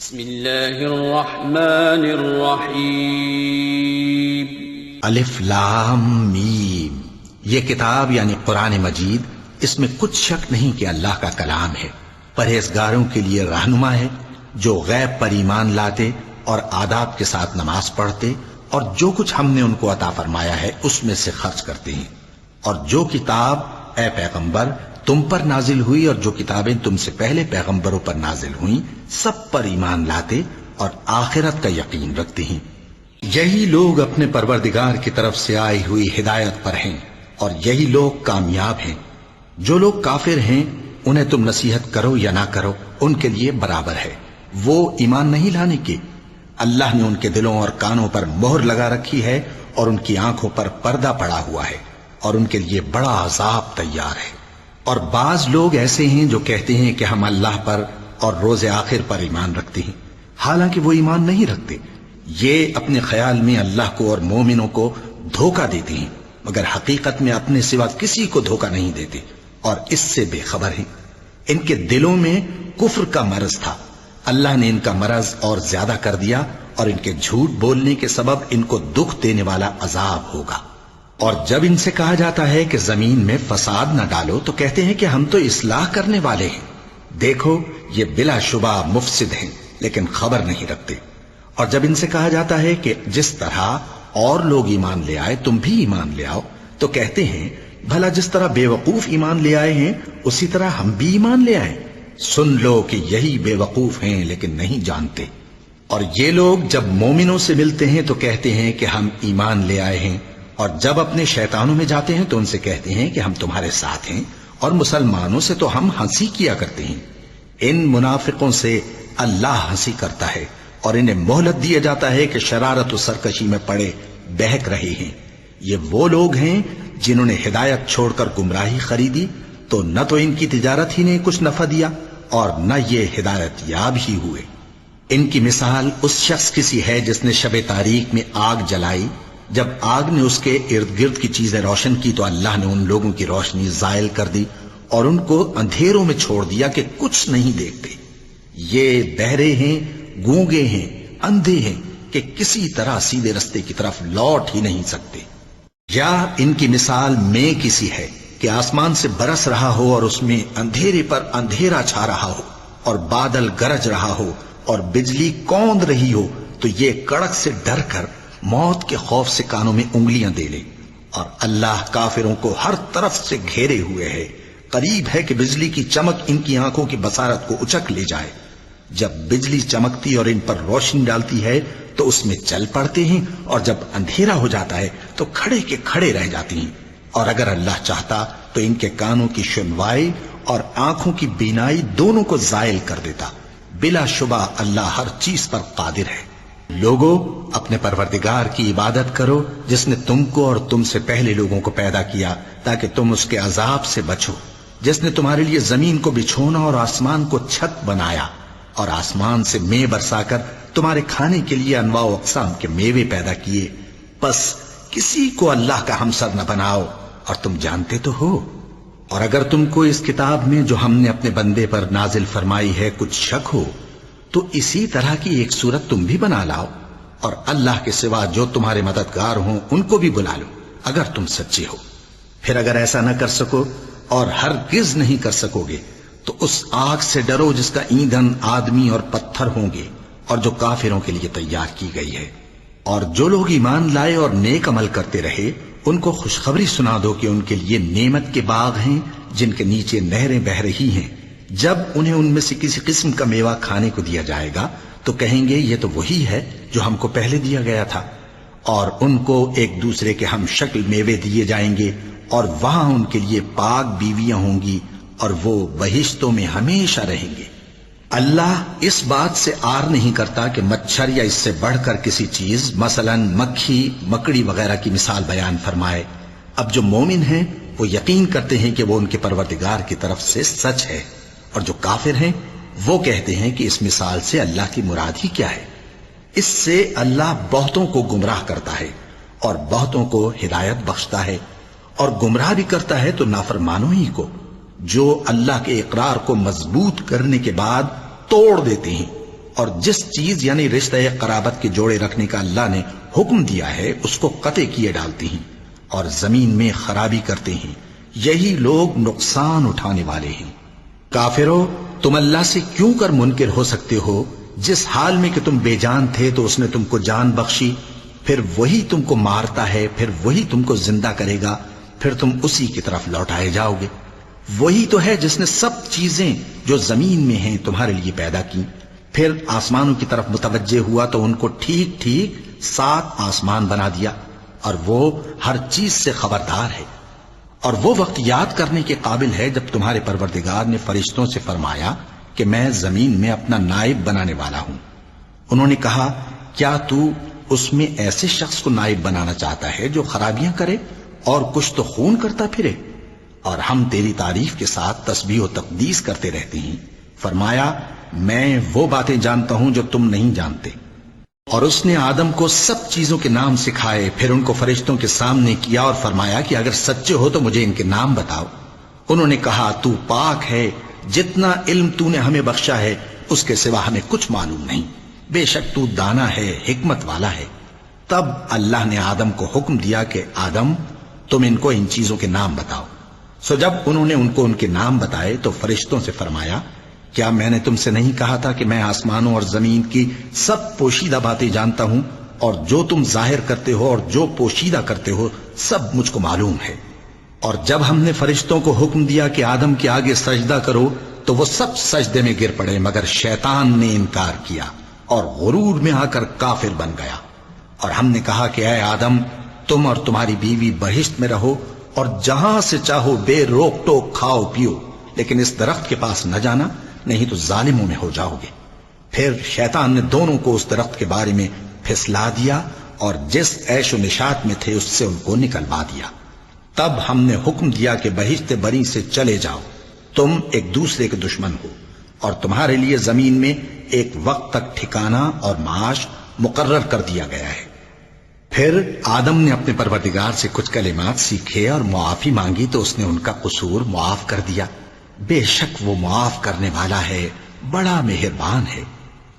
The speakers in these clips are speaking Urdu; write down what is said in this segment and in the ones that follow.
بسم اللہ الرحمن الرحیم الف لام میم۔ یہ کتاب یعنی قرآن مجید، اس میں کچھ شک نہیں کہ اللہ کا کلام ہے، پرہیزگاروں کے لیے رہنما ہے، جو غیب پر ایمان لاتے اور آداب کے ساتھ نماز پڑھتے اور جو کچھ ہم نے ان کو عطا فرمایا ہے اس میں سے خرچ کرتے ہیں، اور جو کتاب اے پیغمبر تم پر نازل ہوئی اور جو کتابیں تم سے پہلے پیغمبروں پر نازل ہوئیں سب پر ایمان لاتے اور آخرت کا یقین رکھتے ہیں۔ یہی لوگ اپنے پروردگار کی طرف سے آئی ہوئی ہدایت پر ہیں اور یہی لوگ کامیاب ہیں۔ جو لوگ کافر ہیں انہیں تم نصیحت کرو یا نہ کرو ان کے لیے برابر ہے، وہ ایمان نہیں لانے کے۔ اللہ نے ان کے دلوں اور کانوں پر مہر لگا رکھی ہے اور ان کی آنکھوں پر پردہ پڑا ہوا ہے اور ان کے لیے بڑا عذاب تیار ہے۔ اور بعض لوگ ایسے ہیں جو کہتے ہیں کہ ہم اللہ پر اور روز آخر پر ایمان رکھتے ہیں، حالانکہ وہ ایمان نہیں رکھتے۔ یہ اپنے خیال میں اللہ کو اور مومنوں کو دھوکہ دیتے ہیں، مگر حقیقت میں اپنے سوا کسی کو دھوکہ نہیں دیتے اور اس سے بے خبر ہیں۔ ان کے دلوں میں کفر کا مرض تھا، اللہ نے ان کا مرض اور زیادہ کر دیا اور ان کے جھوٹ بولنے کے سبب ان کو دکھ دینے والا عذاب ہوگا۔ اور جب ان سے کہا جاتا ہے کہ زمین میں فساد نہ ڈالو تو کہتے ہیں کہ ہم تو اصلاح کرنے والے ہیں۔ دیکھو یہ بلا شبہ مفسد ہیں لیکن خبر نہیں رکھتے۔ اور جب ان سے کہا جاتا ہے کہ جس طرح اور لوگ ایمان لے آئے تم بھی ایمان لے آؤ تو کہتے ہیں بھلا جس طرح بے وقوف ایمان لے آئے ہیں اسی طرح ہم بھی ایمان لے آئیں۔ سن لو کہ یہی بے وقوف ہیں لیکن نہیں جانتے۔ اور یہ لوگ جب مومنوں سے ملتے ہیں تو کہتے ہیں کہ ہم ایمان لے آئے ہیں، اور جب اپنے شیطانوں میں جاتے ہیں تو ان سے کہتے ہیں کہ ہم تمہارے ساتھ ہیں، اور مسلمانوں سے تو ہم ہنسی کیا کرتے ہیں۔ ان منافقوں سے اللہ ہنسی کرتا ہے اور انہیں مہلت دیا جاتا ہے کہ شرارت و سرکشی میں پڑے بہک رہے ہیں۔ یہ وہ لوگ ہیں جنہوں نے ہدایت چھوڑ کر گمراہی خریدی، تو نہ تو ان کی تجارت ہی نے کچھ نفع دیا اور نہ یہ ہدایت یاب ہی ہوئے۔ ان کی مثال اس شخص کی سی ہے جس نے شب تاریک میں آگ جلائی، جب آگ نے اس کے ارد گرد کی چیزیں روشن کی تو اللہ نے ان لوگوں کی روشنی زائل کر دی اور ان کو اندھیروں میں چھوڑ دیا کہ کچھ نہیں دیکھتے۔ یہ بہرے ہیں، گونگے ہیں، اندھے ہیں کہ کسی طرح سیدھے رستے کی طرف لوٹ ہی نہیں سکتے۔ یا ان کی مثال میں کسی ہے کہ آسمان سے برس رہا ہو اور اس میں اندھیرے پر اندھیرا چھا رہا ہو اور بادل گرج رہا ہو اور بجلی کوند رہی ہو تو یہ کڑک سے ڈر کر موت کے خوف سے کانوں میں انگلیاں دے لے۔ اور اللہ کافروں کو ہر طرف سے گھیرے ہوئے ہے، قریب ہے کہ بجلی کی چمک ان کی آنکھوں کی بصارت کو اچک لے جائے۔ جب بجلی چمکتی اور ان پر روشنی ڈالتی ہے تو اس میں چل پڑتے ہیں، اور جب اندھیرا ہو جاتا ہے تو کھڑے کے کھڑے رہ جاتی ہیں۔ اور اگر اللہ چاہتا تو ان کے کانوں کی سنوائی اور آنکھوں کی بینائی دونوں کو زائل کر دیتا۔ بلا شبہ اللہ ہر چیز پر قادر ہے۔ لوگو اپنے پروردگار کی عبادت کرو جس نے تم کو اور تم سے پہلے لوگوں کو پیدا کیا تاکہ تم اس کے عذاب سے بچو، جس نے تمہارے لیے زمین کو بچھونا اور آسمان کو چھت بنایا اور آسمان سے مے برسا کر تمہارے کھانے کے لیے انواع و اقسام کے میوے پیدا کیے۔ پس کسی کو اللہ کا ہمسر نہ بناؤ اور تم جانتے تو ہو۔ اور اگر تم کو اس کتاب میں جو ہم نے اپنے بندے پر نازل فرمائی ہے کچھ شک ہو تو اسی طرح کی ایک صورت تم بھی بنا لاؤ، اور اللہ کے سوا جو تمہارے مددگار ہوں ان کو بھی بلا لو اگر تم سچے ہو۔ پھر اگر ایسا نہ کر سکو اور ہرگز نہیں کر سکو گے تو اس آگ سے ڈرو جس کا ایندھن آدمی اور پتھر ہوں گے اور جو کافروں کے لیے تیار کی گئی ہے۔ اور جو لوگ ایمان لائے اور نیک عمل کرتے رہے ان کو خوشخبری سنا دو کہ ان کے لیے نعمت کے باغ ہیں جن کے نیچے نہریں بہہ رہی ہیں۔ جب انہیں ان میں سے کسی قسم کا میوہ کھانے کو دیا جائے گا تو کہیں گے یہ تو وہی ہے جو ہم کو پہلے دیا گیا تھا، اور ان کو ایک دوسرے کے ہم شکل میوے دیے جائیں گے، اور وہاں ان کے لیے پاک بیویاں ہوں گی اور وہ بہشتوں میں ہمیشہ رہیں گے۔ اللہ اس بات سے آر نہیں کرتا کہ مچھر یا اس سے بڑھ کر کسی چیز مثلا مکھی مکڑی وغیرہ کی مثال بیان فرمائے۔ اب جو مومن ہیں وہ یقین کرتے ہیں کہ وہ ان کے پروردگار کی طرف سے سچ ہے، اور جو کافر ہیں وہ کہتے ہیں کہ اس مثال سے اللہ کی مراد ہی کیا ہے۔ اس سے اللہ بہتوں کو گمراہ کرتا ہے اور بہتوں کو ہدایت بخشتا ہے، اور گمراہ بھی کرتا ہے تو نافرمانوں ہی کو، جو اللہ کے اقرار کو مضبوط کرنے کے بعد توڑ دیتے ہیں اور جس چیز یعنی رشتہ قرابت کے جوڑے رکھنے کا اللہ نے حکم دیا ہے اس کو قطع کیے ڈالتی ہیں اور زمین میں خرابی کرتے ہیں، یہی لوگ نقصان اٹھانے والے ہیں۔ کافرو، تم اللہ سے کیوں کر منکر ہو سکتے ہو؟ جس حال میں کہ تم بے جان تھے تو اس نے تم کو جان بخشی، پھر وہی تم کو مارتا ہے، پھر وہی تم کو زندہ کرے گا، پھر تم اسی کی طرف لوٹائے جاؤ گے۔ وہی تو ہے جس نے سب چیزیں جو زمین میں ہیں تمہارے لیے پیدا کی، پھر آسمانوں کی طرف متوجہ ہوا تو ان کو ٹھیک ٹھیک 7 آسمان بنا دیا، اور وہ ہر چیز سے خبردار ہے۔ اور وہ وقت یاد کرنے کے قابل ہے جب تمہارے پروردگار نے فرشتوں سے فرمایا کہ میں زمین میں اپنا نائب بنانے والا ہوں۔ انہوں نے کہا، کیا تو اس میں ایسے شخص کو نائب بنانا چاہتا ہے جو خرابیاں کرے اور کچھ تو خون کرتا پھرے؟ اور ہم تیری تعریف کے ساتھ تسبیح و تقدیس کرتے رہتے ہیں۔ فرمایا، میں وہ باتیں جانتا ہوں جو تم نہیں جانتے۔ اور اس نے آدم کو سب چیزوں کے نام سکھائے، پھر ان کو فرشتوں کے سامنے کیا اور فرمایا کہ اگر سچے ہو تو مجھے ان کے نام بتاؤ۔ انہوں نے کہا، تو پاک ہے، جتنا علم تو نے ہمیں بخشا ہے اس کے سوا ہمیں کچھ معلوم نہیں، بے شک تو دانا ہے، حکمت والا ہے۔ تب اللہ نے آدم کو حکم دیا کہ آدم، تم ان کو ان چیزوں کے نام بتاؤ۔ سو جب انہوں نے ان کو ان کے نام بتائے تو فرشتوں سے فرمایا، کیا میں نے تم سے نہیں کہا تھا کہ میں آسمانوں اور زمین کی سب پوشیدہ باتیں جانتا ہوں، اور جو تم ظاہر کرتے ہو اور جو پوشیدہ کرتے ہو سب مجھ کو معلوم ہے۔ اور جب ہم نے فرشتوں کو حکم دیا کہ آدم کے آگے سجدہ کرو تو وہ سب سجدے میں گر پڑے مگر شیطان نے انکار کیا اور غرور میں آ کر کافر بن گیا۔ اور ہم نے کہا کہ اے آدم، تم اور تمہاری بیوی بہشت میں رہو اور جہاں سے چاہو بے روک ٹوک کھاؤ پیو، لیکن اس درخت کے پاس نہ جانا، نہیں تو ظالموں میں ہو جاؤ گے۔ پھر شیطان نے دونوں کو اس درخت کے بارے میں پھسلا دیا اور جس عیش و نشاط میں تھے اس سے ان کو نکلوا دیا۔ تب ہم نے حکم دیا کہ بہشت بری سے چلے جاؤ، تم ایک دوسرے کے دشمن ہو، اور تمہارے لیے زمین میں ایک وقت تک ٹھکانہ اور معاش مقرر کر دیا گیا ہے۔ پھر آدم نے اپنے پروردگار سے کچھ کلمات سیکھے اور معافی مانگی تو اس نے ان کا قصور معاف کر دیا۔ بے شک وہ معاف کرنے والا ہے، بڑا مہربان ہے۔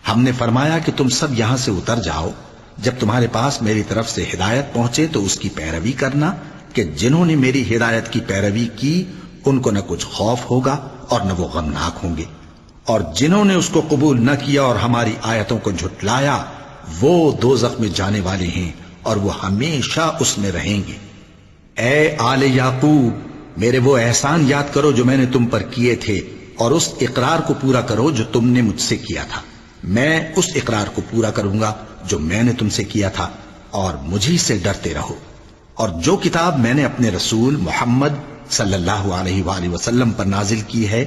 ہم نے فرمایا کہ تم سب یہاں سے اتر جاؤ، جب تمہارے پاس میری طرف سے ہدایت پہنچے تو اس کی پیروی کرنا کہ جنہوں نے میری ہدایت کی پیروی کی ان کو نہ کچھ خوف ہوگا اور نہ وہ غمناک ہوں گے، اور جنہوں نے اس کو قبول نہ کیا اور ہماری آیتوں کو جھٹلایا وہ دوزخ میں جانے والے ہیں اور وہ ہمیشہ اس میں رہیں گے۔ اے آل یعقوب، میرے وہ احسان یاد کرو جو میں نے تم پر کیے تھے، اور اس اقرار کو پورا کرو جو تم نے مجھ سے کیا تھا۔ میں اس اقرار کو پورا کروں گا جو میں نے تم سے کیا تھا، اور مجھی سے ڈرتے رہو۔ اور جو کتاب میں نے اپنے رسول محمد صلی اللہ علیہ وآلہ وسلم پر نازل کی ہے،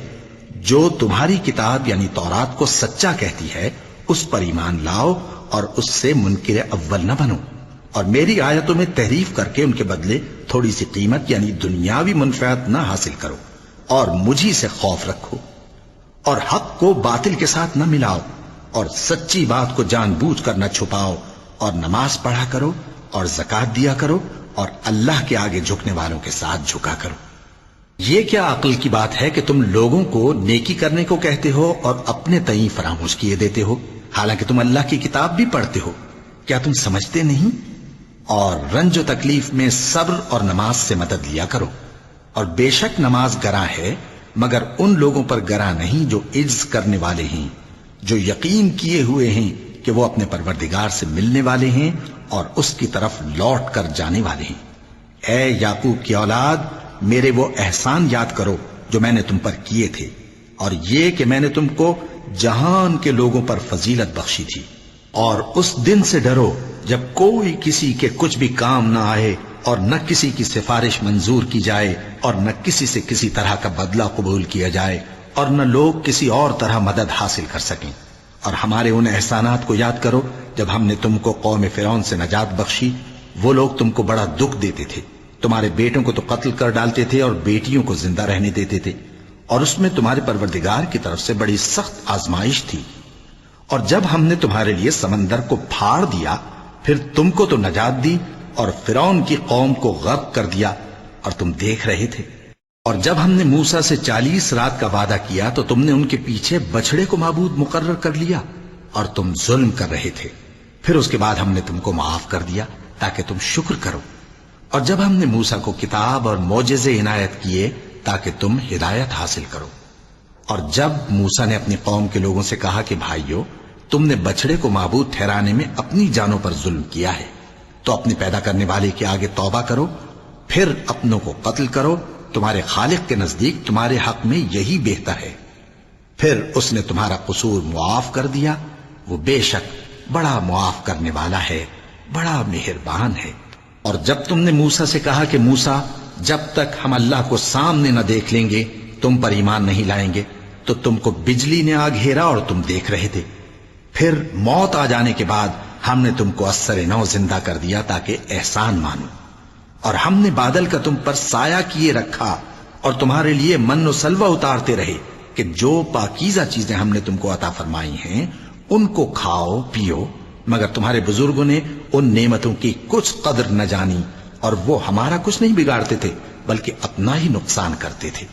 جو تمہاری کتاب یعنی تورات کو سچا کہتی ہے، اس پر ایمان لاؤ اور اس سے منکر اول نہ بنو، اور میری آیتوں میں تحریف کر کے ان کے بدلے تھوڑی سی قیمت یعنی دنیاوی منفعت نہ حاصل کرو، اور مجھی سے خوف رکھو، اور حق کو باطل کے ساتھ نہ ملاؤ، اور سچی بات کو جان بوجھ کر نہ چھپاؤ، اور نماز پڑھا کرو اور زکوٰۃ دیا کرو، اور اللہ کے آگے جھکنے والوں کے ساتھ جھکا کرو۔ یہ کیا عقل کی بات ہے کہ تم لوگوں کو نیکی کرنے کو کہتے ہو اور اپنے تئیں فراموش کیے دیتے ہو، حالانکہ تم اللہ کی کتاب بھی پڑھتے ہو؟ کیا تم سمجھتے نہیں؟ اور رنج و تکلیف میں صبر اور نماز سے مدد لیا کرو، اور بے شک نماز گراں ہے مگر ان لوگوں پر گراں نہیں جو عجز کرنے والے ہیں، جو یقین کیے ہوئے ہیں کہ وہ اپنے پروردگار سے ملنے والے ہیں اور اس کی طرف لوٹ کر جانے والے ہیں۔ اے یعقوب کی اولاد، میرے وہ احسان یاد کرو جو میں نے تم پر کیے تھے، اور یہ کہ میں نے تم کو جہان کے لوگوں پر فضیلت بخشی تھی۔ اور اس دن سے ڈرو جب کوئی کسی کے کچھ بھی کام نہ آئے، اور نہ کسی کی سفارش منظور کی جائے، اور نہ کسی سے کسی طرح کا بدلہ قبول کیا جائے، اور نہ لوگ کسی اور طرح مدد حاصل کر سکیں۔ اور ہمارے ان احسانات کو یاد کرو جب ہم نے تم کو قوم فرعون سے نجات بخشی۔ وہ لوگ تم کو بڑا دکھ دیتے تھے، تمہارے بیٹوں کو تو قتل کر ڈالتے تھے اور بیٹیوں کو زندہ رہنے دیتے تھے، اور اس میں تمہارے پروردگار کی طرف سے بڑی سخت آزمائش تھی۔ اور جب ہم نے تمہارے لیے سمندر کو پھاڑ دیا، پھر تم کو تو نجات دی اور فرعون کی قوم کو غرق کر دیا، اور تم دیکھ رہے تھے۔ اور جب ہم نے موسیٰ سے 40 رات کا وعدہ کیا تو تم نے ان کے پیچھے بچڑے کو معبود مقرر کر لیا، اور تم ظلم کر رہے تھے، پھر اس کے بعد ہم نے تم کو معاف کر دیا تاکہ تم شکر کرو۔ اور جب ہم نے موسیٰ کو کتاب اور معجزے عنایت کیے تاکہ تم ہدایت حاصل کرو۔ اور جب موسیٰ نے اپنی قوم کے لوگوں سے کہا کہ بھائیو، تم نے بچڑے کو معبود ٹھہرانے میں اپنی جانوں پر ظلم کیا ہے، تو اپنے پیدا کرنے والے کے آگے توبہ کرو، پھر اپنوں کو قتل کرو، تمہارے خالق کے نزدیک تمہارے حق میں یہی بہتر ہے۔ پھر اس نے تمہارا قصور معاف کر دیا، وہ بے شک بڑا معاف کرنے والا ہے، بڑا مہربان ہے۔ اور جب تم نے موسیٰ سے کہا کہ موسیٰ، جب تک ہم اللہ کو سامنے نہ دیکھ لیں گے تم پر ایمان نہیں لائیں گے، تو تم کو بجلی نے آ گھیرا اور تم دیکھ رہے تھے۔ پھر موت آ جانے کے بعد ہم نے تم کو اثر نو زندہ کر دیا تاکہ احسان مانو۔ اور ہم نے بادل کا تم پر سایہ کیے رکھا اور تمہارے لیے من و سلوہ اتارتے رہے کہ جو پاکیزہ چیزیں ہم نے تم کو عطا فرمائی ہیں ان کو کھاؤ پیو، مگر تمہارے بزرگوں نے ان نعمتوں کی کچھ قدر نہ جانی، اور وہ ہمارا کچھ نہیں بگاڑتے تھے بلکہ اپنا ہی نقصان کرتے تھے۔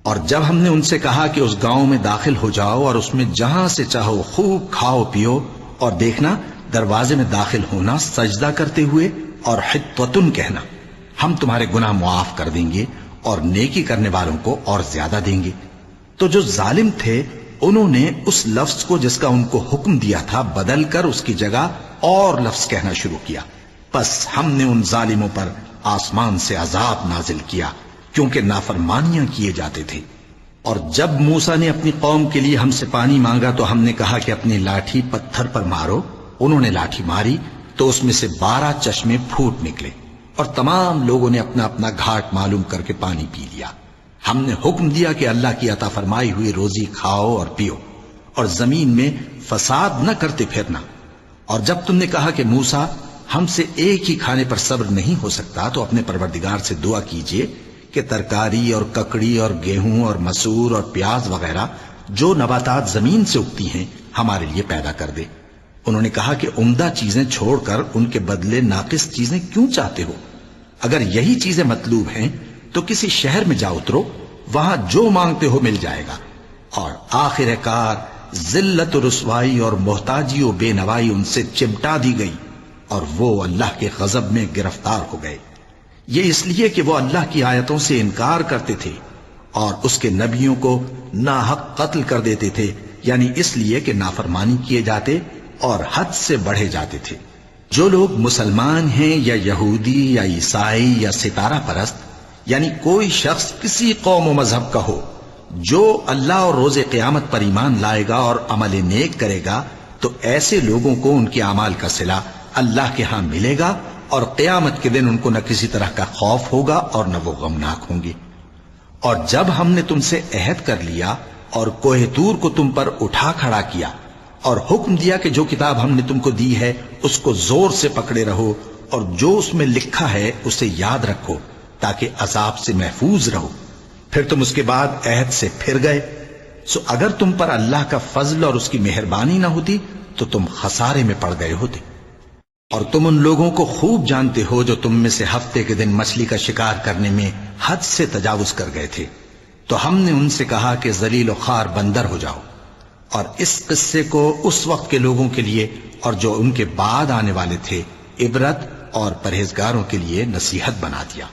اور جب ہم نے ان سے کہا کہ اس گاؤں میں داخل ہو جاؤ اور اس میں جہاں سے چاہو خوب کھاؤ پیو، اور دیکھنا دروازے میں داخل ہونا سجدہ کرتے ہوئے اور حطوتن کہنا، ہم تمہارے گناہ معاف کر دیں گے اور نیکی کرنے والوں کو اور زیادہ دیں گے۔ تو جو ظالم تھے انہوں نے اس لفظ کو جس کا ان کو حکم دیا تھا بدل کر اس کی جگہ اور لفظ کہنا شروع کیا، پس ہم نے ان ظالموں پر آسمان سے عذاب نازل کیا کیونکہ نافرمانیاں کیے جاتے تھے۔ اور جب موسیٰ نے اپنی قوم کے لیے ہم سے پانی مانگا تو ہم نے کہا کہ اپنی لاٹھی پتھر پر مارو۔ انہوں نے لاٹھی ماری تو اس میں سے 12 چشمے پھوٹ نکلے، اور تمام لوگوں نے اپنا اپنا گھاٹ معلوم کر کے پانی پی لیا۔ ہم نے حکم دیا کہ اللہ کی عطا فرمائی ہوئی روزی کھاؤ اور پیو، اور زمین میں فساد نہ کرتے پھرنا۔ اور جب تم نے کہا کہ موسیٰ، ہم سے ایک ہی کھانے پر صبر نہیں ہو سکتا، تو اپنے پروردگار سے دعا کیجئے کہ ترکاری اور ککڑی اور گیہوں اور مسور اور پیاز وغیرہ جو نباتات زمین سے اگتی ہیں ہمارے لیے پیدا کر دے۔ انہوں نے کہا کہ عمدہ چیزیں چھوڑ کر ان کے بدلے ناقص چیزیں کیوں چاہتے ہو؟ اگر یہی چیزیں مطلوب ہیں تو کسی شہر میں جا اترو، وہاں جو مانگتے ہو مل جائے گا۔ اور آخر کار ذلت و رسوائی اور محتاجی و بے نوائی ان سے چمٹا دی گئی، اور وہ اللہ کے غضب میں گرفتار ہو گئے۔ یہ اس لیے کہ وہ اللہ کی آیتوں سے انکار کرتے تھے اور اس کے نبیوں کو ناحق قتل کر دیتے تھے، یعنی اس لیے کہ نافرمانی کیے جاتے اور حد سے بڑھے جاتے تھے۔ جو لوگ مسلمان ہیں یا یہودی یا عیسائی یا ستارہ پرست، یعنی کوئی شخص کسی قوم و مذہب کا ہو، جو اللہ اور روز قیامت پر ایمان لائے گا اور عمل نیک کرے گا، تو ایسے لوگوں کو ان کے اعمال کا صلہ اللہ کے ہاں ملے گا، اور قیامت کے دن ان کو نہ کسی طرح کا خوف ہوگا اور نہ وہ غمناک ہوں گے۔ اور جب ہم نے تم سے عہد کر لیا اور کوہ طور کو تم پر اٹھا کھڑا کیا اور حکم دیا کہ جو کتاب ہم نے تم کو دی ہے اس کو زور سے پکڑے رہو، اور جو اس میں لکھا ہے اسے یاد رکھو تاکہ عذاب سے محفوظ رہو، پھر تم اس کے بعد عہد سے پھر گئے، سو اگر تم پر اللہ کا فضل اور اس کی مہربانی نہ ہوتی تو تم خسارے میں پڑ گئے ہوتے۔ اور تم ان لوگوں کو خوب جانتے ہو جو تم میں سے ہفتے کے دن مچھلی کا شکار کرنے میں حد سے تجاوز کر گئے تھے، تو ہم نے ان سے کہا کہ ذلیل و خوار بندر ہو جاؤ، اور اس قصے کو اس وقت کے لوگوں کے لیے اور جو ان کے بعد آنے والے تھے عبرت اور پرہیزگاروں کے لیے نصیحت بنا دیا۔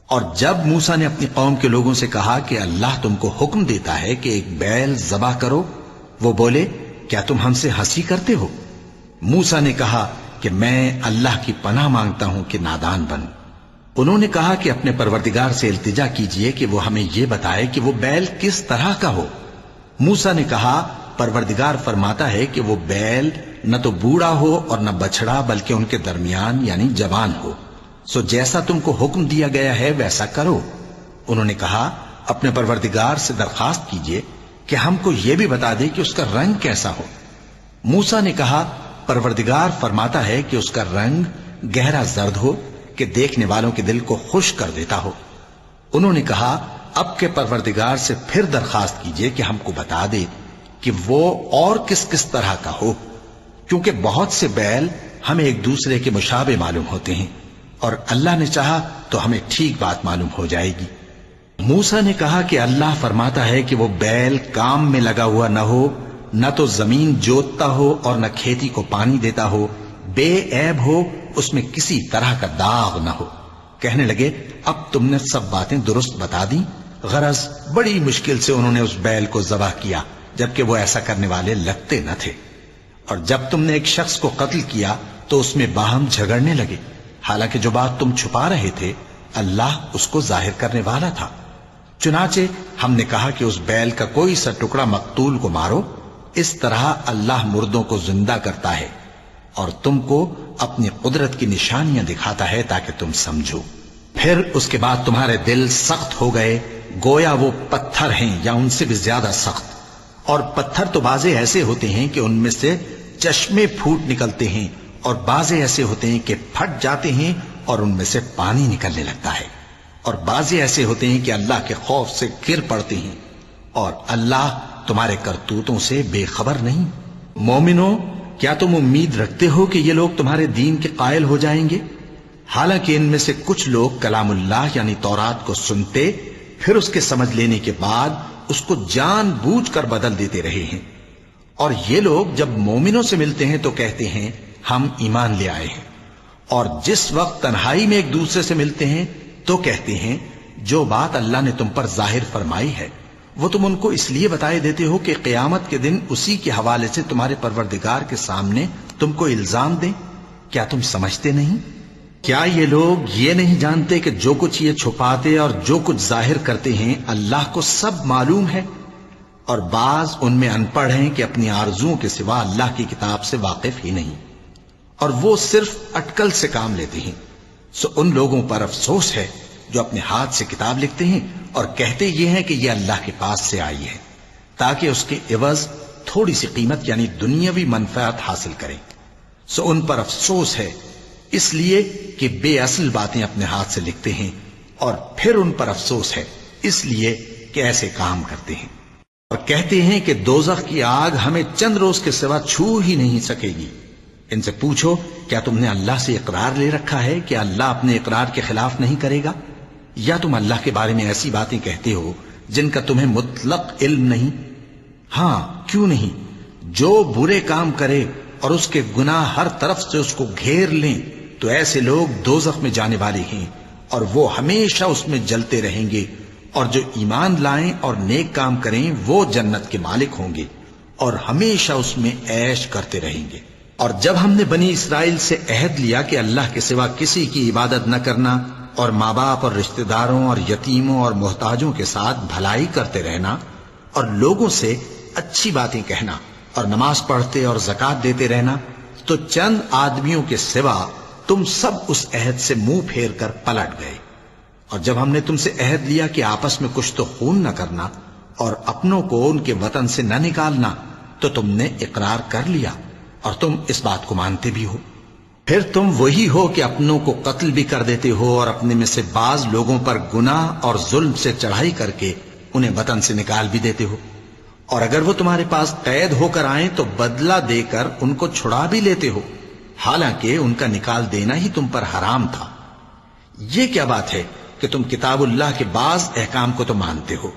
اور جب موسیٰ نے اپنی قوم کے لوگوں سے کہا کہ اللہ تم کو حکم دیتا ہے کہ ایک بیل ذبح کرو، وہ بولے کیا تم ہم سے ہنسی کرتے ہو؟ موسیٰ نے کہا کہ میں اللہ کی پناہ مانگتا ہوں کہ نادان بنوں۔ انہوں نے کہا کہ اپنے پروردگار سے التجا کیجئے کہ وہ ہمیں یہ بتائے کہ وہ بیل کس طرح کا ہو۔ موسیٰ نے کہا پروردگار فرماتا ہے کہ وہ بیل نہ تو بوڑھا ہو اور نہ بچڑا، بلکہ ان کے درمیان یعنی جوان ہو، سو جیسا تم کو حکم دیا گیا ہے ویسا کرو۔ انہوں نے کہا اپنے پروردگار سے درخواست کیجئے کہ ہم کو یہ بھی بتا دے کہ اس کا رنگ کیسا ہو۔ موسیٰ نے کہا پروردگار فرماتا ہے کہ اس کا رنگ گہرا زرد ہو کہ دیکھنے والوں کے دل کو خوش کر دیتا ہو۔ انہوں نے کہا اب کے پروردگار سے پھر درخواست کیجئے کہ ہم کو بتا دے کہ وہ اور کس کس طرح کا ہو، کیونکہ بہت سے بیل ہمیں ایک دوسرے کے مشابہ معلوم ہوتے ہیں، اور اللہ نے چاہا تو ہمیں ٹھیک بات معلوم ہو جائے گی۔ موسیٰ نے کہا کہ اللہ فرماتا ہے کہ وہ بیل کام میں لگا ہوا نہ ہو نہ تو زمین جوتتا ہو اور نہ کھیتی کو پانی دیتا ہو، بے عیب ہو، اس میں کسی طرح کا داغ نہ ہو۔ کہنے لگے اب تم نے سب باتیں درست بتا دی۔ غرض بڑی مشکل سے انہوں نے اس بیل کو ذبح کیا، جبکہ وہ ایسا کرنے والے لگتے نہ تھے۔ اور جب تم نے ایک شخص کو قتل کیا تو اس میں باہم جھگڑنے لگے، حالانکہ جو بات تم چھپا رہے تھے اللہ اس کو ظاہر کرنے والا تھا۔ چنانچہ ہم نے کہا کہ اس بیل کا کوئی سا ٹکڑا مقتول کو مارو، اس طرح اللہ مردوں کو زندہ کرتا ہے اور تم کو اپنی قدرت کی نشانیاں دکھاتا ہے تاکہ تم سمجھو۔ پھر اس کے بعد تمہارے دل سخت ہو گئے، گویا وہ پتھر ہیں یا ان سے بھی زیادہ سخت۔ اور پتھر تو بعضے ایسے ہوتے ہیں کہ ان میں سے چشمے پھوٹ نکلتے ہیں، اور بعضے ایسے ہوتے ہیں کہ پھٹ جاتے ہیں اور ان میں سے پانی نکلنے لگتا ہے، اور بعضے ایسے ہوتے ہیں کہ اللہ کے خوف سے گر پڑتے ہیں، اور اللہ تمہارے کرتوتوں سے بے خبر نہیں۔ مومنو، کیا تم امید رکھتے ہو کہ یہ لوگ تمہارے دین کے قائل ہو جائیں گے؟ حالانکہ ان میں سے کچھ لوگ کلام اللہ یعنی تورات کو سنتے، پھر اس کے سمجھ لینے کے بعد اس کو جان بوجھ کر بدل دیتے رہے ہیں۔ اور یہ لوگ جب مومنوں سے ملتے ہیں تو کہتے ہیں ہم ایمان لے آئے ہیں، اور جس وقت تنہائی میں ایک دوسرے سے ملتے ہیں تو کہتے ہیں جو بات اللہ نے تم پر ظاہر فرمائی ہے وہ تم ان کو اس لیے بتائے دیتے ہو کہ قیامت کے دن اسی کے حوالے سے تمہارے پروردگار کے سامنے تم کو الزام دیں۔ کیا تم سمجھتے نہیں؟ کیا یہ لوگ یہ نہیں جانتے کہ جو کچھ یہ چھپاتے اور جو کچھ ظاہر کرتے ہیں اللہ کو سب معلوم ہے؟ اور بعض ان میں ان پڑھ ہیں کہ اپنی آرزوؤں کے سوا اللہ کی کتاب سے واقف ہی نہیں، اور وہ صرف اٹکل سے کام لیتے ہیں۔ سو ان لوگوں پر افسوس ہے جو اپنے ہاتھ سے کتاب لکھتے ہیں اور کہتے یہ ہیں کہ یہ اللہ کے پاس سے آئی ہے، تاکہ اس کے عوض تھوڑی سی قیمت یعنی دنیاوی منفعت حاصل کریں۔ سو ان پر افسوس ہے اس لیے کہ بے اصل باتیں اپنے ہاتھ سے لکھتے ہیں، اور پھر ان پر افسوس ہے اس لیے کہ ایسے کام کرتے ہیں، اور کہتے ہیں کہ دوزخ کی آگ ہمیں چند روز کے سوا چھو ہی نہیں سکے گی۔ ان سے پوچھو کیا تم نے اللہ سے اقرار لے رکھا ہے کہ اللہ اپنے اقرار کے خلاف نہیں کرے گا؟ یا تم اللہ کے بارے میں ایسی باتیں کہتے ہو جن کا تمہیں مطلق علم نہیں؟ ہاں کیوں نہیں، جو برے کام کرے اور اس کے گناہ ہر طرف سے اس کو گھیر لیں تو ایسے لوگ دوزخ میں جانے والے ہیں، اور وہ ہمیشہ اس میں جلتے رہیں گے، اور جو ایمان لائیں اور نیک کام کریں وہ جنت کے مالک ہوں گے اور ہمیشہ اس میں عیش کرتے رہیں گے۔ اور جب ہم نے بنی اسرائیل سے عہد لیا کہ اللہ کے سوا کسی کی عبادت نہ کرنا، اور ماں باپ اور رشتہ داروں اور یتیموں اور محتاجوں کے ساتھ بھلائی کرتے رہنا، اور لوگوں سے اچھی باتیں کہنا، اور نماز پڑھتے اور زکوٰۃ دیتے رہنا، تو چند آدمیوں کے سوا تم سب اس عہد سے منہ پھیر کر پلٹ گئے۔ اور جب ہم نے تم سے عہد لیا کہ آپس میں کچھ تو خون نہ کرنا اور اپنوں کو ان کے وطن سے نہ نکالنا، تو تم نے اقرار کر لیا اور تم اس بات کو مانتے بھی ہو۔ پھر تم وہی ہو کہ اپنوں کو قتل بھی کر دیتے ہو، اور اپنے میں سے بعض لوگوں پر گناہ اور ظلم سے چڑھائی کر کے انہیں وطن سے نکال بھی دیتے ہو، اور اگر وہ تمہارے پاس قید ہو کر آئیں تو بدلہ دے کر ان کو چھڑا بھی لیتے ہو، حالانکہ ان کا نکال دینا ہی تم پر حرام تھا۔ یہ کیا بات ہے کہ تم کتاب اللہ کے بعض احکام کو تو مانتے ہو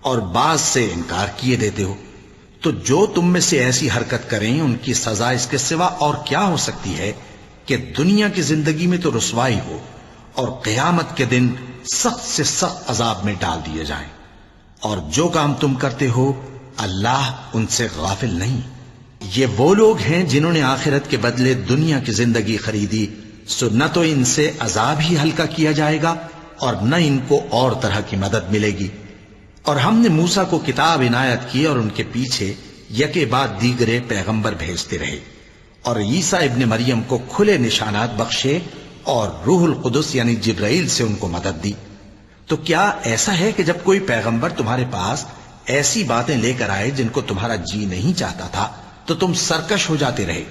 اور بعض سے انکار کیے دیتے ہو؟ تو جو تم میں سے ایسی حرکت کریں ان کی سزا اس کے سوا اور کیا ہو سکتی ہے کہ دنیا کی زندگی میں تو رسوائی ہو اور قیامت کے دن سخت سے سخت عذاب میں ڈال دیے جائیں۔ اور جو کام تم کرتے ہو اللہ ان سے غافل نہیں۔ یہ وہ لوگ ہیں جنہوں نے آخرت کے بدلے دنیا کی زندگی خریدی، سو نہ تو ان سے عذاب ہی ہلکا کیا جائے گا اور نہ ان کو اور طرح کی مدد ملے گی۔ اور ہم نے موسیٰ کو کتاب عنایت کی اور ان کے پیچھے یکے بعد دیگرے پیغمبر بھیجتے رہے، اور عیسیٰ ابن مریم کو کھلے نشانات بخشے اور روح القدس یعنی جبرائیل سے ان کو مدد دی۔ تو کیا ایسا ہے کہ جب کوئی پیغمبر تمہارے پاس ایسی باتیں لے کر آئے جن کو تمہارا جی نہیں چاہتا تھا تو تم سرکش ہو جاتے رہے،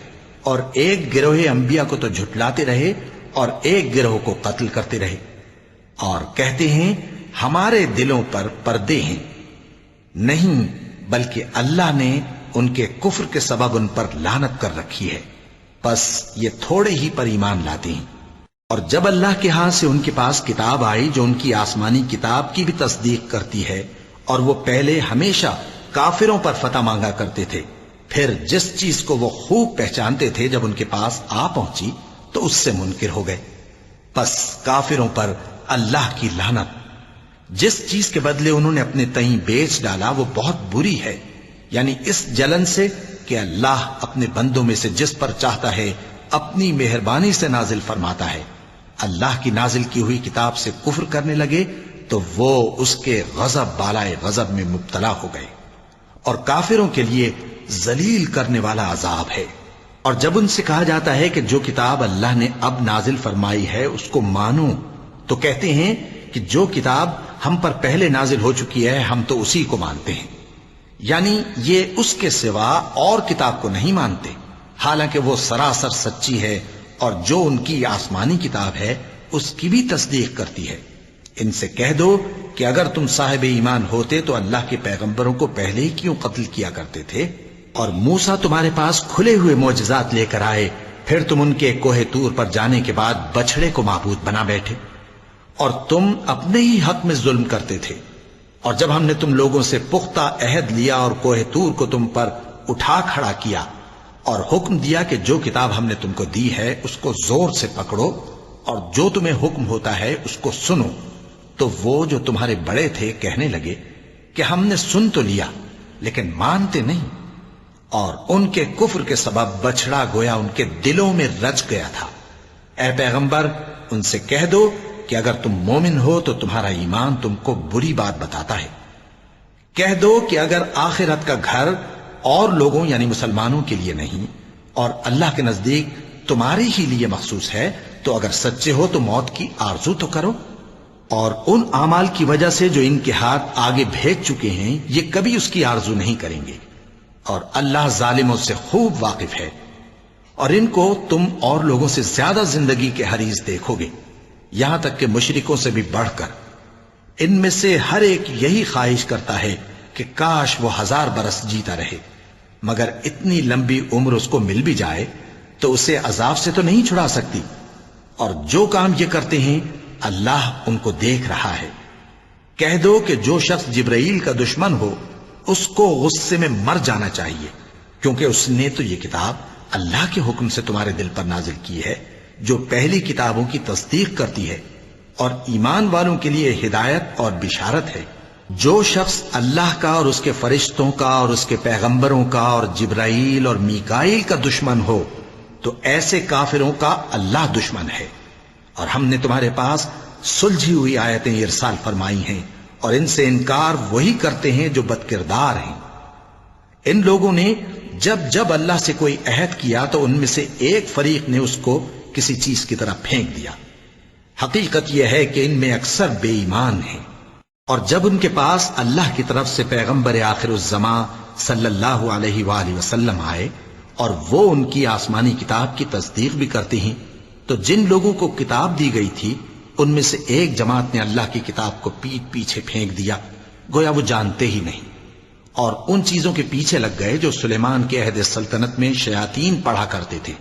اور ایک گروہ انبیاء کو تو جھٹلاتے رہے اور ایک گروہ کو قتل کرتے رہے، اور کہتے ہیں ہمارے دلوں پر پردے ہیں؟ نہیں، بلکہ اللہ نے ان کے کفر کے سبب ان پر لعنت کر رکھی ہے، بس یہ تھوڑے ہی پر ایمان لاتے ہیں۔ اور جب اللہ کے ہاں سے ان کے پاس کتاب آئی جو ان کی آسمانی کتاب کی بھی تصدیق کرتی ہے، اور وہ پہلے ہمیشہ کافروں پر فتح مانگا کرتے تھے، پھر جس چیز کو وہ خوب پہچانتے تھے جب ان کے پاس آ پہنچی تو اس سے منکر ہو گئے۔ پس کافروں پر اللہ کی لعنت۔ جس چیز کے بدلے انہوں نے اپنے تئیں بیچ ڈالا وہ بہت بری ہے، یعنی اس جلن سے کہ اللہ اپنے بندوں میں سے جس پر چاہتا ہے اپنی مہربانی سے نازل فرماتا ہے۔ اللہ کی نازل کی ہوئی کتاب سے کفر کرنے لگے تو وہ اس کے غضب بالائے غضب میں مبتلا ہو گئے، اور کافروں کے لیے ذلیل کرنے والا عذاب ہے۔ اور جب ان سے کہا جاتا ہے کہ جو کتاب اللہ نے اب نازل فرمائی ہے اس کو مانو، تو کہتے ہیں کہ جو کتاب ہم پر پہلے نازل ہو چکی ہے ہم تو اسی کو مانتے ہیں، یعنی یہ اس کے سوا اور کتاب کو نہیں مانتے، حالانکہ وہ سراسر سچی ہے، اور جو ان کی آسمانی کتاب ہے اس کی بھی تصدیق کرتی ہے۔ ان سے کہہ دو کہ اگر تم صاحب ایمان ہوتے تو اللہ کے پیغمبروں کو پہلے ہی کیوں قتل کیا کرتے تھے؟ اور موسیٰ تمہارے پاس کھلے ہوئے معجزات لے کر آئے، پھر تم ان کے کوہ طور پر جانے کے بعد بچڑے کو معبود بنا بیٹھے، اور تم اپنے ہی حق میں ظلم کرتے تھے۔ اور جب ہم نے تم لوگوں سے پختہ عہد لیا اور کوہ طور کو تم پر اٹھا کھڑا کیا اور حکم دیا کہ جو کتاب ہم نے تم کو دی ہے اس کو زور سے پکڑو اور جو تمہیں حکم ہوتا ہے اس کو سنو، تو وہ جو تمہارے بڑے تھے کہنے لگے کہ ہم نے سن تو لیا لیکن مانتے نہیں، اور ان کے کفر کے سبب بچڑا گویا ان کے دلوں میں رچ گیا تھا۔ اے پیغمبر ان سے کہہ دو کہ اگر تم مومن ہو تو تمہارا ایمان تم کو بری بات بتاتا ہے۔ کہہ دو کہ اگر آخرت کا گھر اور لوگوں یعنی مسلمانوں کے لیے نہیں اور اللہ کے نزدیک تمہارے ہی لیے مخصوص ہے تو اگر سچے ہو تو موت کی آرزو تو کرو، اور ان اعمال کی وجہ سے جو ان کے ہاتھ آگے بھیج چکے ہیں یہ کبھی اس کی آرزو نہیں کریں گے، اور اللہ ظالموں سے خوب واقف ہے۔ اور ان کو تم اور لوگوں سے زیادہ زندگی کے حریص دیکھو گے، یہاں تک کہ مشرکوں سے بھی بڑھ کر۔ ان میں سے ہر ایک یہی خواہش کرتا ہے کہ کاش وہ 1000 برس جیتا رہے، مگر اتنی لمبی عمر اس کو مل بھی جائے تو اسے عذاب سے تو نہیں چھڑا سکتی، اور جو کام یہ کرتے ہیں اللہ ان کو دیکھ رہا ہے۔ کہہ دو کہ جو شخص جبرائیل کا دشمن ہو اس کو غصے میں مر جانا چاہیے، کیونکہ اس نے تو یہ کتاب اللہ کے حکم سے تمہارے دل پر نازل کی ہے جو پہلی کتابوں کی تصدیق کرتی ہے اور ایمان والوں کے لیے ہدایت اور بشارت ہے۔ جو شخص اللہ کا اور اس کے فرشتوں کا اور اس کے پیغمبروں کا اور جبرائیل اور میکائیل کا دشمن ہو تو ایسے کافروں کا اللہ دشمن ہے۔ اور ہم نے تمہارے پاس سلجھی ہوئی آیتیں ارسال فرمائی ہیں، اور ان سے انکار وہی کرتے ہیں جو بدکردار ہیں۔ ان لوگوں نے جب جب اللہ سے کوئی عہد کیا تو ان میں سے ایک فریق نے اس کو کسی چیز کی طرح پھینک دیا۔ حقیقت یہ ہے کہ ان میں اکثر بے ایمان ہیں۔ اور جب ان کے پاس اللہ کی طرف سے پیغمبر آخر الزماں صلی اللہ علیہ وآلہ وسلم آئے اور وہ ان کی آسمانی کتاب کی تصدیق بھی کرتے ہیں، تو جن لوگوں کو کتاب دی گئی تھی ان میں سے ایک جماعت نے اللہ کی کتاب کو پیٹ پیچھے پھینک دیا، گویا وہ جانتے ہی نہیں، اور ان چیزوں کے پیچھے لگ گئے جو سلیمان کے عہد سلطنت میں شیاطین پڑھا کرتے تھے۔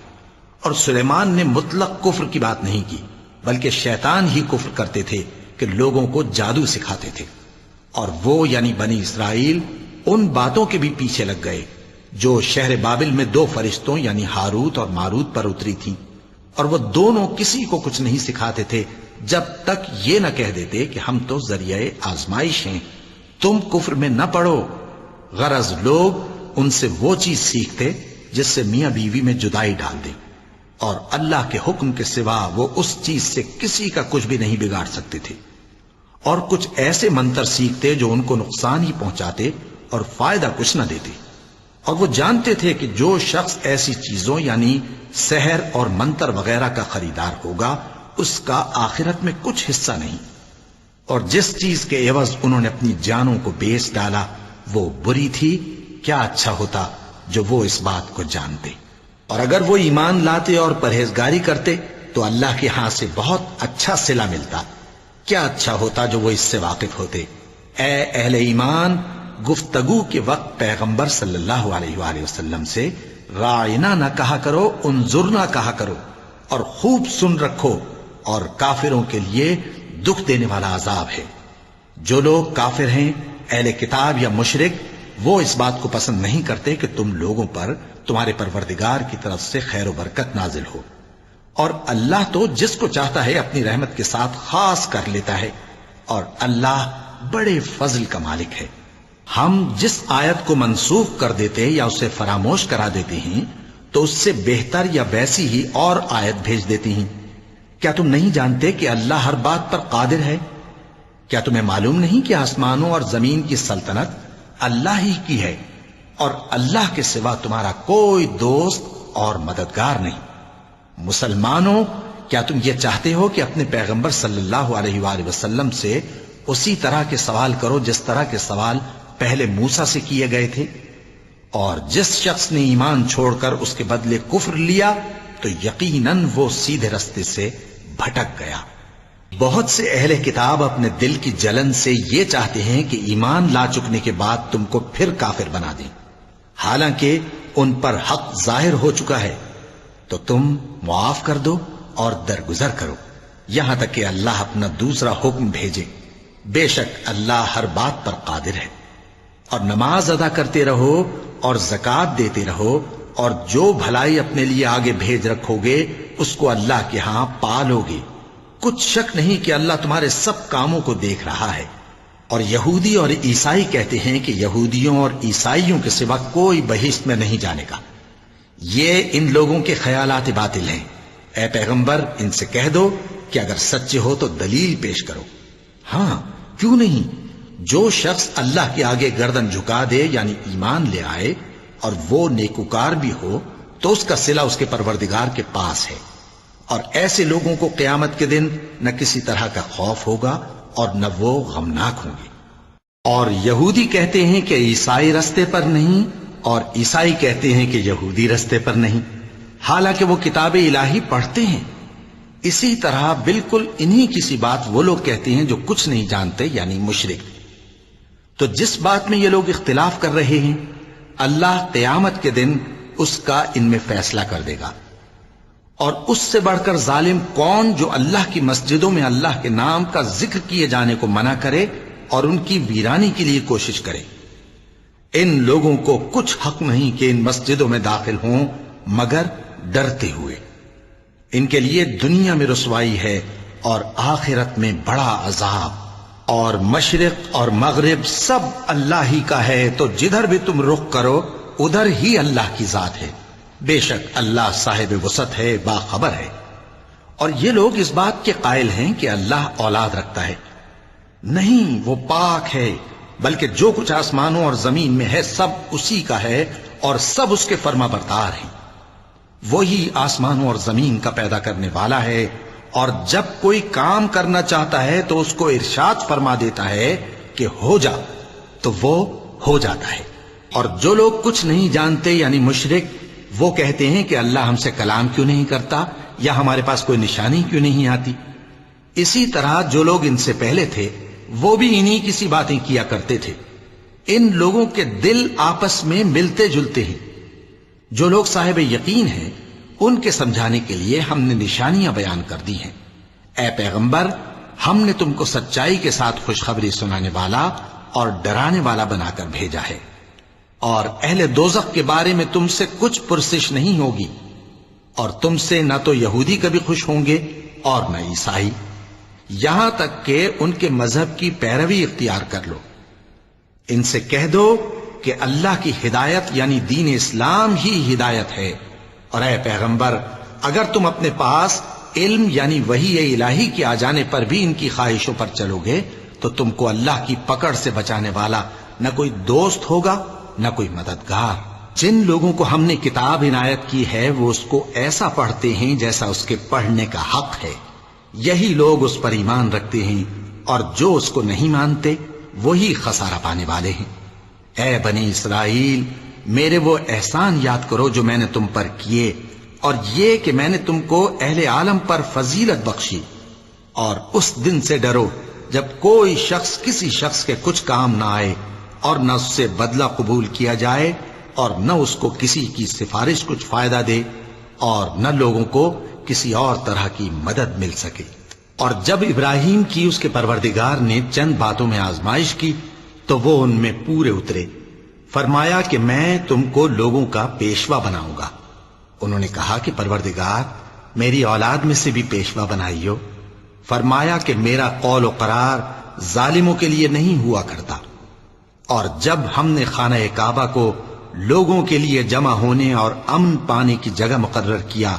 اور سلیمان نے مطلق کفر کی بات نہیں کی، بلکہ شیطان ہی کفر کرتے تھے کہ لوگوں کو جادو سکھاتے تھے، اور وہ یعنی بنی اسرائیل ان باتوں کے بھی پیچھے لگ گئے جو شہر بابل میں 2 فرشتوں یعنی ہاروت اور ماروت پر اتری تھیں، اور وہ دونوں کسی کو کچھ نہیں سکھاتے تھے جب تک یہ نہ کہہ دیتے کہ ہم تو ذریعہ آزمائش ہیں، تم کفر میں نہ پڑو۔ غرض لوگ ان سے وہ چیز سیکھتے جس سے میاں بیوی میں جدائی ڈال دیں، اور اللہ کے حکم کے سوا وہ اس چیز سے کسی کا کچھ بھی نہیں بگاڑ سکتے تھے، اور کچھ ایسے منتر سیکھتے جو ان کو نقصان ہی پہنچاتے اور فائدہ کچھ نہ دیتے۔ اور وہ جانتے تھے کہ جو شخص ایسی چیزوں یعنی سحر اور منتر وغیرہ کا خریدار ہوگا اس کا آخرت میں کچھ حصہ نہیں، اور جس چیز کے عوض انہوں نے اپنی جانوں کو بیچ ڈالا وہ بری تھی۔ کیا اچھا ہوتا جو وہ اس بات کو جانتے، اور اگر وہ ایمان لاتے اور پرہیزگاری کرتے تو اللہ کے ہاں سے بہت اچھا صلہ ملتا۔ کیا اچھا ہوتا جو وہ اس سے واقف ہوتے۔ اے اہل ایمان، گفتگو کے وقت پیغمبر صلی اللہ علیہ وآلہ وسلم سے رائنا نہ کہا کرو، انظرنا کہا کرو، اور خوب سن رکھو، اور کافروں کے لیے دکھ دینے والا عذاب ہے۔ جو لوگ کافر ہیں، اہل کتاب یا مشرک، وہ اس بات کو پسند نہیں کرتے کہ تم لوگوں پر تمہارے پروردگار کی طرف سے خیر و برکت نازل ہو، اور اللہ تو جس کو چاہتا ہے اپنی رحمت کے ساتھ خاص کر لیتا ہے، اور اللہ بڑے فضل کا مالک ہے۔ ہم جس آیت کو منسوخ کر دیتے یا اسے فراموش کرا دیتے ہیں تو اس سے بہتر یا ویسی ہی اور آیت بھیج دیتی ہیں۔ کیا تم نہیں جانتے کہ اللہ ہر بات پر قادر ہے؟ کیا تمہیں معلوم نہیں کہ آسمانوں اور زمین کی سلطنت اللہ ہی کی ہے، اور اللہ کے سوا تمہارا کوئی دوست اور مددگار نہیں؟ مسلمانوں، کیا تم یہ چاہتے ہو کہ اپنے پیغمبر صلی اللہ علیہ وآلہ وسلم سے اسی طرح کے سوال کرو جس طرح کے سوال پہلے موسیٰ سے کیے گئے تھے؟ اور جس شخص نے ایمان چھوڑ کر اس کے بدلے کفر لیا تو یقیناً وہ سیدھے رستے سے بھٹک گیا۔ بہت سے اہل کتاب اپنے دل کی جلن سے یہ چاہتے ہیں کہ ایمان لا چکنے کے بعد تم کو پھر کافر بنا دیں، حالانکہ ان پر حق ظاہر ہو چکا ہے، تو تم معاف کر دو اور درگزر کرو یہاں تک کہ اللہ اپنا دوسرا حکم بھیجے۔ بے شک اللہ ہر بات پر قادر ہے۔ اور نماز ادا کرتے رہو اور زکوٰۃ دیتے رہو، اور جو بھلائی اپنے لیے آگے بھیج رکھو گے اس کو اللہ کے ہاں پالو گے۔ کچھ شک نہیں کہ اللہ تمہارے سب کاموں کو دیکھ رہا ہے۔ اور یہودی اور عیسائی کہتے ہیں کہ یہودیوں اور عیسائیوں کے سوا کوئی بہشت میں نہیں جانے گا۔ یہ ان لوگوں کے خیالات باطل ہیں۔ اے پیغمبر، ان سے کہہ دو کہ اگر سچے ہو تو دلیل پیش کرو۔ ہاں، کیوں نہیں؟ جو شخص اللہ کے آگے گردن جھکا دے یعنی ایمان لے آئے اور وہ نیکوکار بھی ہو تو اس کا صلہ اس کے پروردگار کے پاس ہے، اور ایسے لوگوں کو قیامت کے دن نہ کسی طرح کا خوف ہوگا اور نہ وہ غمناک ہوں گے۔ اور یہودی کہتے ہیں کہ عیسائی رستے پر نہیں، اور عیسائی کہتے ہیں کہ یہودی رستے پر نہیں، حالانکہ وہ کتاب الہی پڑھتے ہیں۔ اسی طرح بالکل انہی کسی بات وہ لوگ کہتے ہیں جو کچھ نہیں جانتے یعنی مشرک۔ تو جس بات میں یہ لوگ اختلاف کر رہے ہیں اللہ قیامت کے دن اس کا ان میں فیصلہ کر دے گا۔ اور اس سے بڑھ کر ظالم کون جو اللہ کی مسجدوں میں اللہ کے نام کا ذکر کیے جانے کو منع کرے اور ان کی ویرانی کے لیے کوشش کرے۔ ان لوگوں کو کچھ حق نہیں کہ ان مسجدوں میں داخل ہوں مگر ڈرتے ہوئے۔ ان کے لیے دنیا میں رسوائی ہے اور آخرت میں بڑا عذاب۔ اور مشرق اور مغرب سب اللہ ہی کا ہے، تو جدھر بھی تم رخ کرو ادھر ہی اللہ کی ذات ہے۔ بے شک اللہ صاحب وسعت ہے، باخبر ہے۔ اور یہ لوگ اس بات کے قائل ہیں کہ اللہ اولاد رکھتا ہے۔ نہیں، وہ پاک ہے، بلکہ جو کچھ آسمانوں اور زمین میں ہے سب اسی کا ہے، اور سب اس کے فرما بردار ہیں۔ وہی آسمانوں اور زمین کا پیدا کرنے والا ہے، اور جب کوئی کام کرنا چاہتا ہے تو اس کو ارشاد فرما دیتا ہے کہ ہو جا، تو وہ ہو جاتا ہے۔ اور جو لوگ کچھ نہیں جانتے یعنی مشرک، وہ کہتے ہیں کہ اللہ ہم سے کلام کیوں نہیں کرتا، یا ہمارے پاس کوئی نشانی کیوں نہیں آتی۔ اسی طرح جو لوگ ان سے پہلے تھے وہ بھی انہی کسی باتیں کیا کرتے تھے۔ ان لوگوں کے دل آپس میں ملتے جلتے ہیں۔ جو لوگ صاحب یقین ہیں ان کے سمجھانے کے لیے ہم نے نشانیاں بیان کر دی ہیں۔ اے پیغمبر، ہم نے تم کو سچائی کے ساتھ خوشخبری سنانے والا اور ڈرانے والا بنا کر بھیجا ہے، اور اہل دوزخ کے بارے میں تم سے کچھ پرسش نہیں ہوگی، اور تم سے نہ تو یہودی کبھی خوش ہوں گے اور نہ عیسائی، یہاں تک کہ ان کے مذہب کی پیروی اختیار کر لو۔ ان سے کہہ دو کہ اللہ کی ہدایت یعنی دین اسلام ہی ہدایت ہے، اور اے پیغمبر اگر تم اپنے پاس علم یعنی وحی الہی کے آ جانے پر بھی ان کی خواہشوں پر چلو گے تو تم کو اللہ کی پکڑ سے بچانے والا نہ کوئی دوست ہوگا نہ کوئی مددگار۔ جن لوگوں کو ہم نے کتاب عنایت کی ہے وہ اس کو ایسا پڑھتے ہیں جیسا اس کے پڑھنے کا حق ہے، یہی لوگ اس پر ایمان رکھتے ہیں، اور جو اس کو نہیں مانتے وہی خسارہ پانے والے ہیں۔ اے بنی اسرائیل، میرے وہ احسان یاد کرو جو میں نے تم پر کیے، اور یہ کہ میں نے تم کو اہل عالم پر فضیلت بخشی، اور اس دن سے ڈرو جب کوئی شخص کسی شخص کے کچھ کام نہ آئے اور نہ اس سے بدلہ قبول کیا جائے، اور نہ اس کو کسی کی سفارش کچھ فائدہ دے، اور نہ لوگوں کو کسی اور طرح کی مدد مل سکے۔ اور جب ابراہیم کی اس کے پروردگار نے چند باتوں میں آزمائش کی تو وہ ان میں پورے اترے۔ فرمایا کہ میں تم کو لوگوں کا پیشوا بناؤں گا۔ انہوں نے کہا کہ پروردگار میری اولاد میں سے بھی پیشوا بنائیو۔ فرمایا کہ میرا قول و قرار ظالموں کے لیے نہیں ہوا کرتا۔ اور جب ہم نے خانہ کعبہ کو لوگوں کے لیے جمع ہونے اور امن پانے کی جگہ مقرر کیا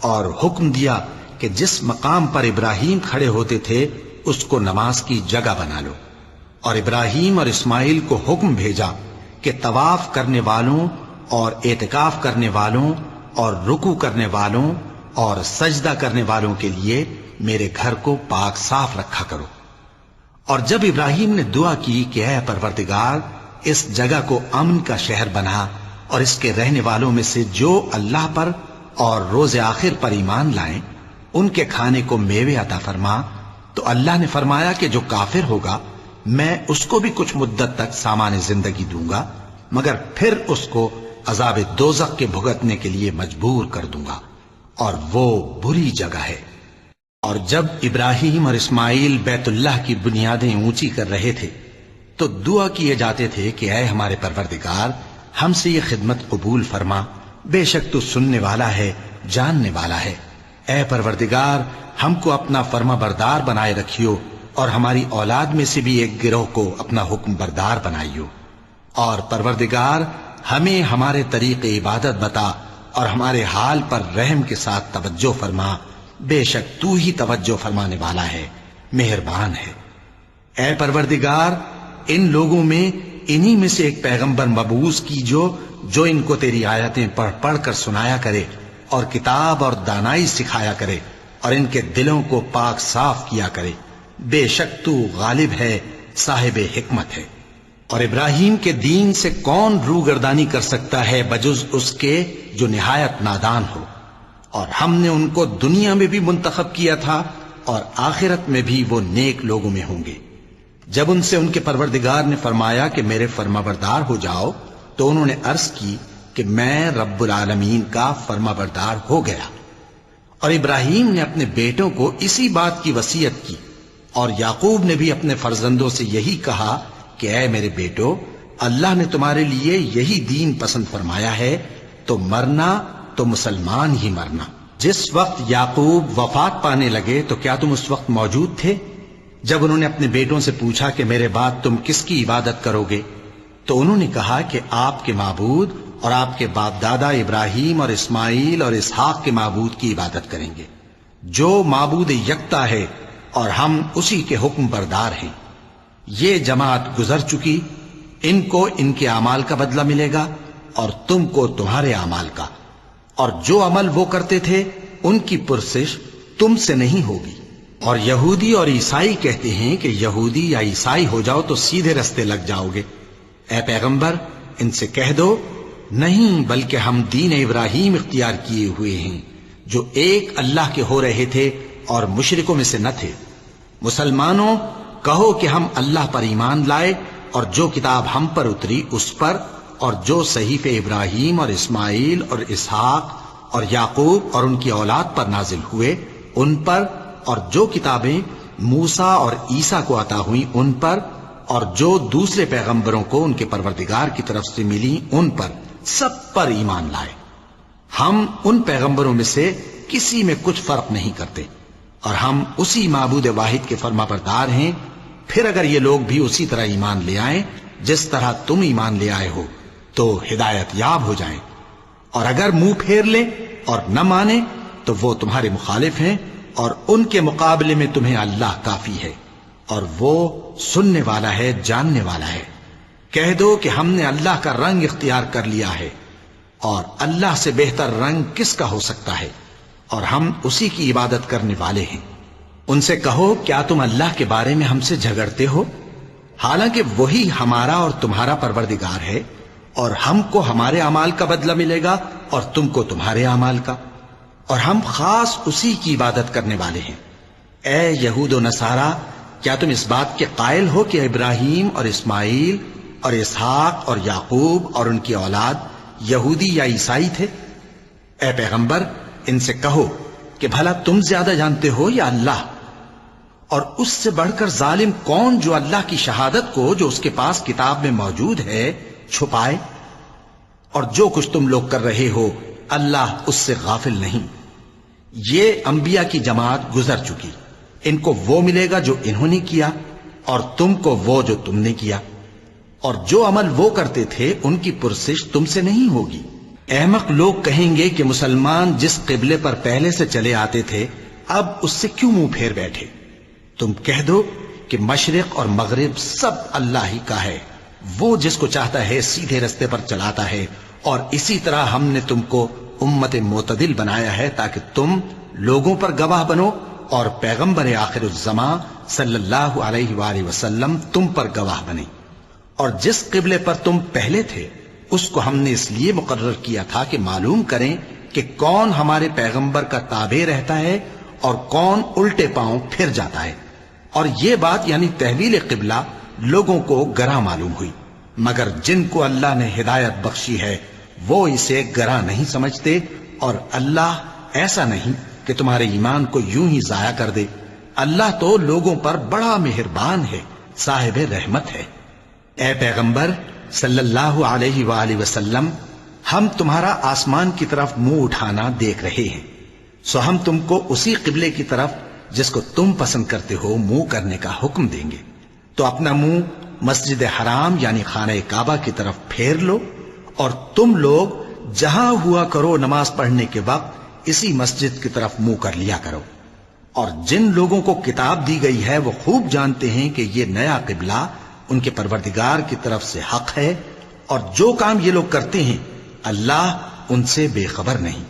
اور حکم دیا کہ جس مقام پر ابراہیم کھڑے ہوتے تھے اس کو نماز کی جگہ بنا لو، اور ابراہیم اور اسماعیل کو حکم بھیجا کہ طواف کرنے والوں اور اعتکاف کرنے والوں اور رکوع کرنے والوں اور سجدہ کرنے والوں کے لیے میرے گھر کو پاک صاف رکھا کرو۔ اور جب ابراہیم نے دعا کی کہ اے پروردگار اس جگہ کو امن کا شہر بنا اور اس کے رہنے والوں میں سے جو اللہ پر اور روز آخر پر ایمان لائیں ان کے کھانے کو میوے عطا فرما، تو اللہ نے فرمایا کہ جو کافر ہوگا میں اس کو بھی کچھ مدت تک سامان زندگی دوں گا، مگر پھر اس کو عذاب دوزخ کے بھگتنے کے لیے مجبور کر دوں گا، اور وہ بری جگہ ہے۔ اور جب ابراہیم اور اسماعیل بیت اللہ کی بنیادیں اونچی کر رہے تھے تو دعا کیے جاتے تھے کہ اے ہمارے پروردگار ہم سے یہ خدمت قبول فرما، بے شک تو سننے والا ہے، جاننے والا ہے۔ اے پروردگار ہم کو اپنا فرما بردار بنائے رکھیو، اور ہماری اولاد میں سے بھی ایک گروہ کو اپنا حکم بردار بنائیو، اور پروردگار ہمیں ہمارے طریق عبادت بتا اور ہمارے حال پر رحم کے ساتھ توجہ فرما، بے شک تو ہی توجہ فرمانے والا ہے، مہربان ہے۔ اے پروردگار ان لوگوں میں انہی میں سے ایک پیغمبر مبعوث کی جو ان کو تیری آیتیں پڑھ پڑھ کر سنایا کرے اور کتاب اور دانائی سکھایا کرے اور ان کے دلوں کو پاک صاف کیا کرے، بے شک تو غالب ہے، صاحب حکمت ہے۔ اور ابراہیم کے دین سے کون روگردانی کر سکتا ہے بجز اس کے جو نہایت نادان ہو، اور ہم نے ان کو دنیا میں بھی منتخب کیا تھا اور آخرت میں بھی وہ نیک لوگوں میں ہوں گے۔ جب ان سے ان کے پروردگار نے فرمایا کہ میرے فرما بردار ہو جاؤ تو انہوں نے عرض کی کہ میں رب العالمین کا فرما بردار ہو گیا۔ اور ابراہیم نے اپنے بیٹوں کو اسی بات کی وصیت کی، اور یعقوب نے بھی اپنے فرزندوں سے یہی کہا کہ اے میرے بیٹو، اللہ نے تمہارے لیے یہی دین پسند فرمایا ہے، تو مرنا تو مسلمان ہی مرنا۔ جس وقت یعقوب وفات پانے لگے تو کیا تم اس وقت موجود تھے جب انہوں نے اپنے بیٹوں سے پوچھا کہ میرے بعد تم کس کی عبادت کرو گے؟ تو انہوں نے کہا کہ آپ کے معبود اور آپ کے باپ دادا ابراہیم اور اسماعیل اور اسحاق کے معبود کی عبادت کریں گے، جو معبود یکتا ہے اور ہم اسی کے حکم بردار ہیں۔ یہ جماعت گزر چکی، ان کو ان کے اعمال کا بدلہ ملے گا اور تم کو تمہارے اعمال کا، اور جو عمل وہ کرتے تھے ان کی پرسش تم سے نہیں ہوگی۔ اور یہودی اور عیسائی کہتے ہیں کہ یہودی یا عیسائی ہو جاؤ تو سیدھے رستے لگ جاؤ گے۔ اے پیغمبر ان سے کہہ دو نہیں، بلکہ ہم دین ابراہیم اختیار کیے ہوئے ہیں جو ایک اللہ کے ہو رہے تھے اور مشرکوں میں سے نہ تھے۔ مسلمانوں کہو کہ ہم اللہ پر ایمان لائے اور جو کتاب ہم پر اتری اس پر، اور جو صحیفے ابراہیم اور اسماعیل اور اسحاق اور یعقوب اور ان کی اولاد پر نازل ہوئے ان پر، اور جو کتابیں موسیٰ اور عیسیٰ کو عطا ہوئیں ان پر، اور جو دوسرے پیغمبروں کو ان کے پروردگار کی طرف سے ملی ان پر، سب پر ایمان لائے۔ ہم ان پیغمبروں میں سے کسی میں کچھ فرق نہیں کرتے، اور ہم اسی معبود واحد کے فرما بردار ہیں۔ پھر اگر یہ لوگ بھی اسی طرح ایمان لے آئیں جس طرح تم ایمان لے آئے ہو تو ہدایت یاب ہو جائیں، اور اگر منہ پھیر لیں اور نہ مانیں تو وہ تمہارے مخالف ہیں، اور ان کے مقابلے میں تمہیں اللہ کافی ہے، اور وہ سننے والا ہے، جاننے والا ہے۔ کہہ دو کہ ہم نے اللہ کا رنگ اختیار کر لیا ہے، اور اللہ سے بہتر رنگ کس کا ہو سکتا ہے، اور ہم اسی کی عبادت کرنے والے ہیں۔ ان سے کہو کیا تم اللہ کے بارے میں ہم سے جھگڑتے ہو، حالانکہ وہی ہمارا اور تمہارا پروردگار ہے، اور ہم کو ہمارے اعمال کا بدلہ ملے گا اور تم کو تمہارے اعمال کا، اور ہم خاص اسی کی عبادت کرنے والے ہیں۔ اے یہود و نصارا، کیا تم اس بات کے قائل ہو کہ ابراہیم اور اسماعیل اور اسحاق اور یعقوب اور ان کی اولاد یہودی یا عیسائی تھے؟ اے پیغمبر ان سے کہو کہ بھلا تم زیادہ جانتے ہو یا اللہ؟ اور اس سے بڑھ کر ظالم کون جو اللہ کی شہادت کو جو اس کے پاس کتاب میں موجود ہے چھپائے؟ اور جو کچھ تم لوگ کر رہے ہو اللہ اس سے غافل نہیں۔ یہ انبیاء کی جماعت گزر چکی، ان کو وہ ملے گا جو انہوں نے کیا، اور تم کو وہ جو تم نے کیا، اور جو عمل وہ کرتے تھے ان کی پرسش تم سے نہیں ہوگی۔ احمق لوگ کہیں گے کہ مسلمان جس قبلے پر پہلے سے چلے آتے تھے اب اس سے کیوں منہ پھیر بیٹھے؟ تم کہہ دو کہ مشرق اور مغرب سب اللہ ہی کا ہے، وہ جس کو چاہتا ہے سیدھے رستے پر چلاتا ہے، اور اسی طرح ہم نے تم کو امت معتدل بنایا ہے تاکہ تم لوگوں پر گواہ بنو، اور پیغمبر آخر الزمان صلی اللہ علیہ وآلہ وسلم تم پر گواہ بنے۔ اور جس قبلے پر تم پہلے تھے اس کو ہم نے اس لیے مقرر کیا تھا کہ معلوم کریں کہ کون ہمارے پیغمبر کا تابع رہتا ہے اور کون الٹے پاؤں پھر جاتا ہے۔ اور یہ بات یعنی تحویل قبلہ لوگوں کو گراں معلوم ہوئی، مگر جن کو اللہ نے ہدایت بخشی ہے وہ اسے گراں نہیں سمجھتے، اور اللہ ایسا نہیں کہ تمہارے ایمان کو یوں ہی ضائع کر دے۔ اللہ تو لوگوں پر بڑا مہربان ہے، صاحب رحمت ہے۔ اے پیغمبر صلی اللہ علیہ وآلہ وسلم، ہم تمہارا آسمان کی طرف منہ اٹھانا دیکھ رہے ہیں، سو ہم تم کو اسی قبلے کی طرف جس کو تم پسند کرتے ہو منہ کرنے کا حکم دیں گے۔ تو اپنا منہ مسجد حرام یعنی خانہ کعبہ کی طرف پھیر لو، اور تم لوگ جہاں ہوا کرو نماز پڑھنے کے وقت اسی مسجد کی طرف منہ کر لیا کرو۔ اور جن لوگوں کو کتاب دی گئی ہے وہ خوب جانتے ہیں کہ یہ نیا قبلہ ان کے پروردگار کی طرف سے حق ہے، اور جو کام یہ لوگ کرتے ہیں اللہ ان سے بے خبر نہیں۔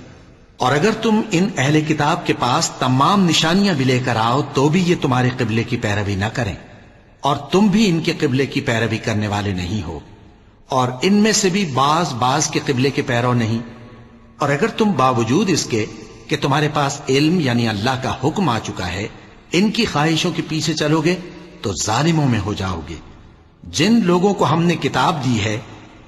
اور اگر تم ان اہل کتاب کے پاس تمام نشانیاں بھی لے کر آؤ تو بھی یہ تمہارے قبلے کی پیروی نہ کریں، اور تم بھی ان کے قبلے کی پیروی کرنے والے نہیں ہو، اور ان میں سے بھی بعض کے قبلے کے پیرو نہیں۔ اور اگر تم باوجود اس کے کہ تمہارے پاس علم یعنی اللہ کا حکم آ چکا ہے ان کی خواہشوں کے پیچھے چلو گے تو ظالموں میں ہو جاؤ گے۔ جن لوگوں کو ہم نے کتاب دی ہے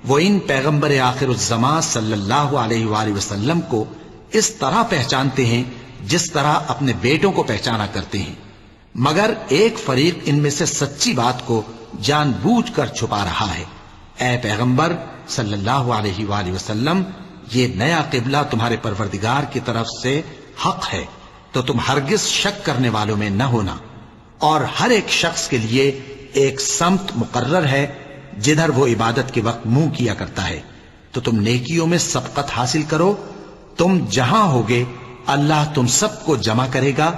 وہ ان پیغمبر آخر الزمان صلی اللہ علیہ وآلہ وسلم کو اس طرح پہچانتے ہیں جس طرح اپنے بیٹوں کو پہچانا کرتے ہیں، مگر ایک فریق ان میں سے سچی بات کو جان بوجھ کر چھپا رہا ہے۔ اے پیغمبر صلی اللہ علیہ وآلہ وسلم، یہ نیا قبلہ تمہارے پروردگار کی طرف سے حق ہے، تو تم ہرگز شک کرنے والوں میں نہ ہونا، اور ہر ایک شخص کے لیے ایک سمت مقرر ہے جدھر وہ عبادت کے وقت منہ کیا کرتا ہے، تو تم نیکیوں میں سبقت حاصل کرو۔ تم جہاں ہوگے اللہ تم سب کو جمع کرے گا،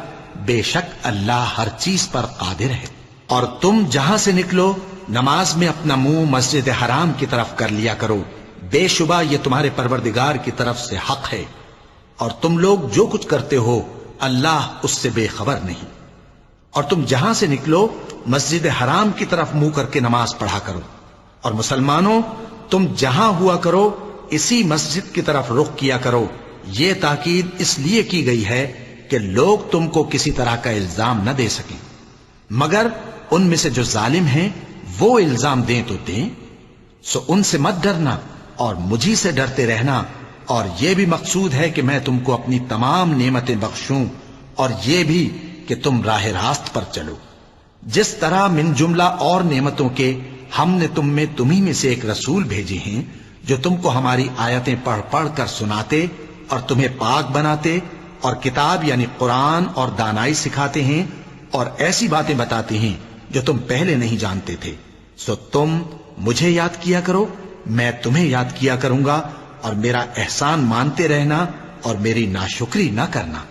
بے شک اللہ ہر چیز پر قادر ہے۔ اور تم جہاں سے نکلو نماز میں اپنا منہ مسجد حرام کی طرف کر لیا کرو، بے شبہ یہ تمہارے پروردگار کی طرف سے حق ہے، اور تم لوگ جو کچھ کرتے ہو اللہ اس سے بے خبر نہیں۔ اور تم جہاں سے نکلو مسجد حرام کی طرف منہ کر کے نماز پڑھا کرو، اور مسلمانوں تم جہاں ہوا کرو اسی مسجد کی طرف رخ کیا کرو۔ یہ تاکید اس لیے کی گئی ہے کہ لوگ تم کو کسی طرح کا الزام نہ دے سکیں، مگر ان میں سے جو ظالم ہیں وہ الزام دیں تو دیں، سو ان سے مت ڈرنا اور مجھی سے ڈرتے رہنا، اور یہ بھی مقصود ہے کہ میں تم کو اپنی تمام نعمتیں بخشوں، اور یہ بھی کہ تم راہ راست پر چلو۔ جس طرح من جملہ اور نعمتوں کے ہم نے تمہیں میں سے ایک رسول بھیجے ہیں جو تم کو ہماری آیتیں پڑھ پڑھ کر سناتے اور تمہیں پاک بناتے، اور کتاب یعنی قرآن اور دانائی سکھاتے ہیں، اور ایسی باتیں بتاتے ہیں جو تم پہلے نہیں جانتے تھے، سو تم مجھے یاد کیا کرو، میں تمہیں یاد کیا کروں گا، اور میرا احسان مانتے رہنا اور میری ناشکری نہ کرنا۔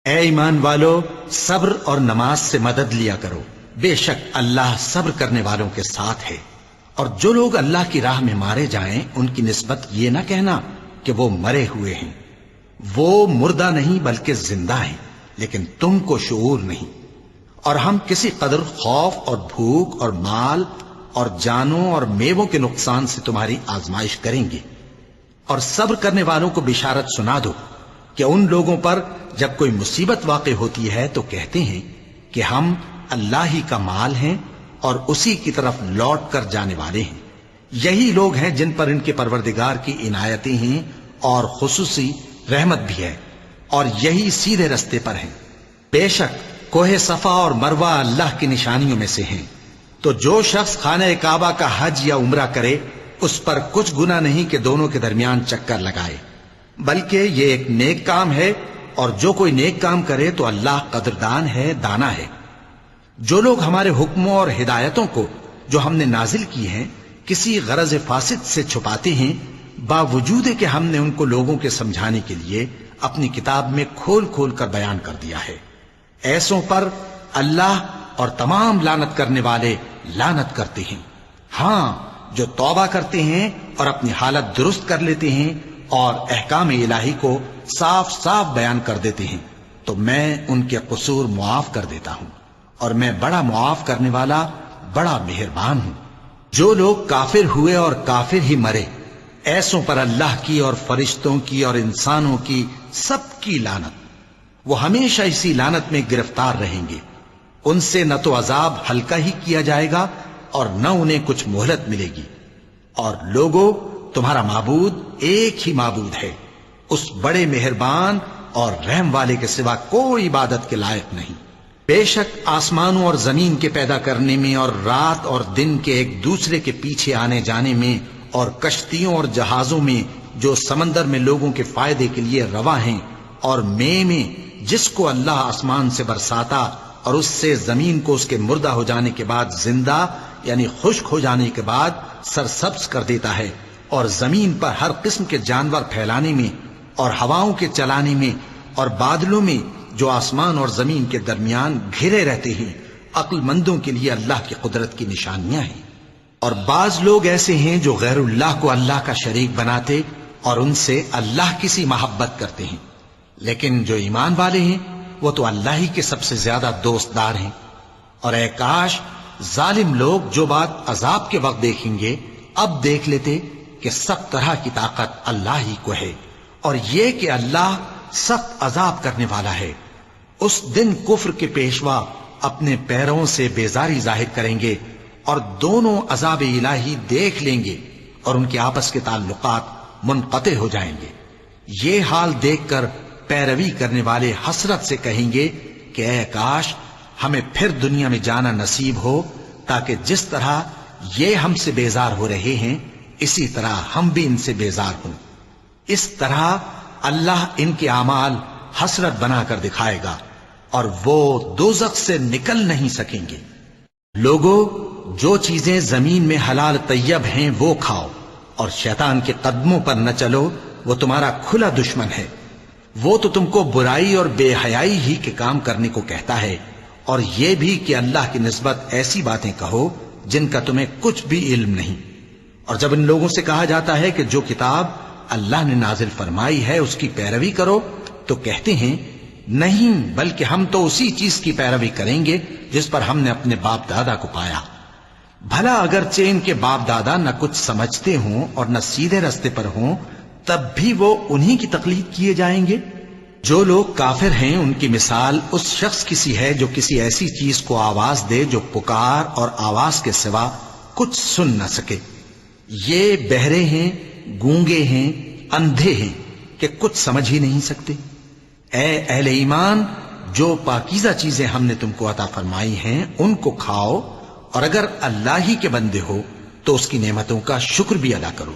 اے ایمان والو، صبر اور نماز سے مدد لیا کرو، بے شک اللہ صبر کرنے والوں کے ساتھ ہے۔ اور جو لوگ اللہ کی راہ میں مارے جائیں ان کی نسبت یہ نہ کہنا کہ وہ مرے ہوئے ہیں، وہ مردہ نہیں بلکہ زندہ ہیں، لیکن تم کو شعور نہیں۔ اور ہم کسی قدر خوف اور بھوک اور مال اور جانوں اور میووں کے نقصان سے تمہاری آزمائش کریں گے، اور صبر کرنے والوں کو بشارت سنا دو کہ ان لوگوں پر جب کوئی مصیبت واقع ہوتی ہے تو کہتے ہیں کہ ہم اللہ ہی کا مال ہیں اور اسی کی طرف لوٹ کر جانے والے ہیں۔ یہی لوگ ہیں جن پر ان کے پروردگار کی عنایتیں ہیں اور خصوصی رحمت بھی ہے، اور یہی سیدھے رستے پر ہیں۔ بے شک کوہ صفا اور مروہ اللہ کی نشانیوں میں سے ہیں، تو جو شخص خانہ کعبہ کا حج یا عمرہ کرے اس پر کچھ گناہ نہیں کہ دونوں کے درمیان چکر لگائے، بلکہ یہ ایک نیک کام ہے، اور جو کوئی نیک کام کرے تو اللہ قدردان ہے، دانا ہے۔ جو لوگ ہمارے حکموں اور ہدایتوں کو جو ہم نے نازل کی ہیں کسی غرض فاسد سے چھپاتے ہیں، باوجود کہ ہم نے ان کو لوگوں کے سمجھانے کے لیے اپنی کتاب میں کھول کھول کر بیان کر دیا ہے، ایسوں پر اللہ اور تمام لعنت کرنے والے لعنت کرتے ہیں۔ ہاں، جو توبہ کرتے ہیں اور اپنی حالت درست کر لیتے ہیں اور احکام الہی کو صاف صاف بیان کر دیتے ہیں تو میں ان کے قصور معاف کر دیتا ہوں، اور میں بڑا معاف کرنے والا، بڑا مہربان ہوں۔ جو لوگ کافر ہوئے اور کافر ہی مرے، ایسوں پر اللہ کی اور فرشتوں کی اور انسانوں کی سب کی لعنت، وہ ہمیشہ اسی لعنت میں گرفتار رہیں گے۔ ان سے نہ تو عذاب ہلکا ہی کیا جائے گا اور نہ انہیں کچھ مہلت ملے گی۔ اور لوگوں، تمہارا معبود ایک ہی معبود ہے، اس بڑے مہربان اور رحم والے کے سوا کوئی عبادت کے لائق نہیں۔ بے شک آسمانوں اور زمین کے پیدا کرنے میں اور رات اور دن کے ایک دوسرے کے پیچھے آنے جانے میں اور کشتیوں اور جہازوں میں جو سمندر میں لوگوں کے فائدے کے لیے رواں ہیں، اور میں جس کو اللہ آسمان سے برساتا اور اس سے زمین کو اس کے مردہ ہو جانے کے بعد زندہ یعنی خشک ہو جانے کے بعد سرسبز کر دیتا ہے، اور زمین پر ہر قسم کے جانور پھیلانے میں اور ہواؤں کے چلانے میں اور بادلوں میں جو آسمان اور زمین کے درمیان گھرے رہتے ہیں، عقل مندوں کے لیے اللہ کی قدرت کی نشانیاں ہیں۔ اور بعض لوگ ایسے ہیں جو غیر اللہ کو اللہ کا شریک بناتے اور ان سے اللہ کی سی محبت کرتے ہیں، لیکن جو ایمان والے ہیں وہ تو اللہ ہی کے سب سے زیادہ دوست دار ہیں۔ اور اے کاش ظالم لوگ جو بات عذاب کے وقت دیکھیں گے اب دیکھ لیتے کہ سب طرح کی طاقت اللہ ہی کو ہے، اور یہ کہ اللہ سخت عذاب کرنے والا ہے۔ اس دن کفر کے پیشوا اپنے پیروں سے بیزاری ظاہر کریں گے اور دونوں عذاب الہی دیکھ لیں گے اور ان کے آپس کے تعلقات منقطع ہو جائیں گے۔ یہ حال دیکھ کر پیروی کرنے والے حسرت سے کہیں گے کہ اے کاش ہمیں پھر دنیا میں جانا نصیب ہو، تاکہ جس طرح یہ ہم سے بیزار ہو رہے ہیں اسی طرح ہم بھی ان سے بیزار ہوں۔ اس طرح اللہ ان کے اعمال حسرت بنا کر دکھائے گا اور وہ دوزخ سے نکل نہیں سکیں گے۔ لوگوں، جو چیزیں زمین میں حلال طیب ہیں وہ کھاؤ، اور شیطان کے قدموں پر نہ چلو، وہ تمہارا کھلا دشمن ہے۔ وہ تو تم کو برائی اور بے حیائی ہی کے کام کرنے کو کہتا ہے، اور یہ بھی کہ اللہ کی نسبت ایسی باتیں کہو جن کا تمہیں کچھ بھی علم نہیں۔ اور جب ان لوگوں سے کہا جاتا ہے کہ جو کتاب اللہ نے نازل فرمائی ہے اس کی پیروی کرو، تو کہتے ہیں نہیں، بلکہ ہم تو اسی چیز کی پیروی کریں گے جس پر ہم نے اپنے باپ دادا کو پایا۔ بھلا اگرچہ ان کے باپ دادا نہ کچھ سمجھتے ہوں اور نہ سیدھے رستے پر ہوں، تب بھی وہ انہی کی تقلید کیے جائیں گے۔ جو لوگ کافر ہیں ان کی مثال اس شخص کی سی ہے جو کسی ایسی چیز کو آواز دے جو پکار اور آواز کے سوا کچھ سن نہ سکے۔ یہ بہرے ہیں، گونگے ہیں، اندھے ہیں کہ کچھ سمجھ ہی نہیں سکتے۔ اے اہل ایمان، جو پاکیزہ چیزیں ہم نے تم کو عطا فرمائی ہیں ان کو کھاؤ، اور اگر اللہ ہی کے بندے ہو تو اس کی نعمتوں کا شکر بھی ادا کرو۔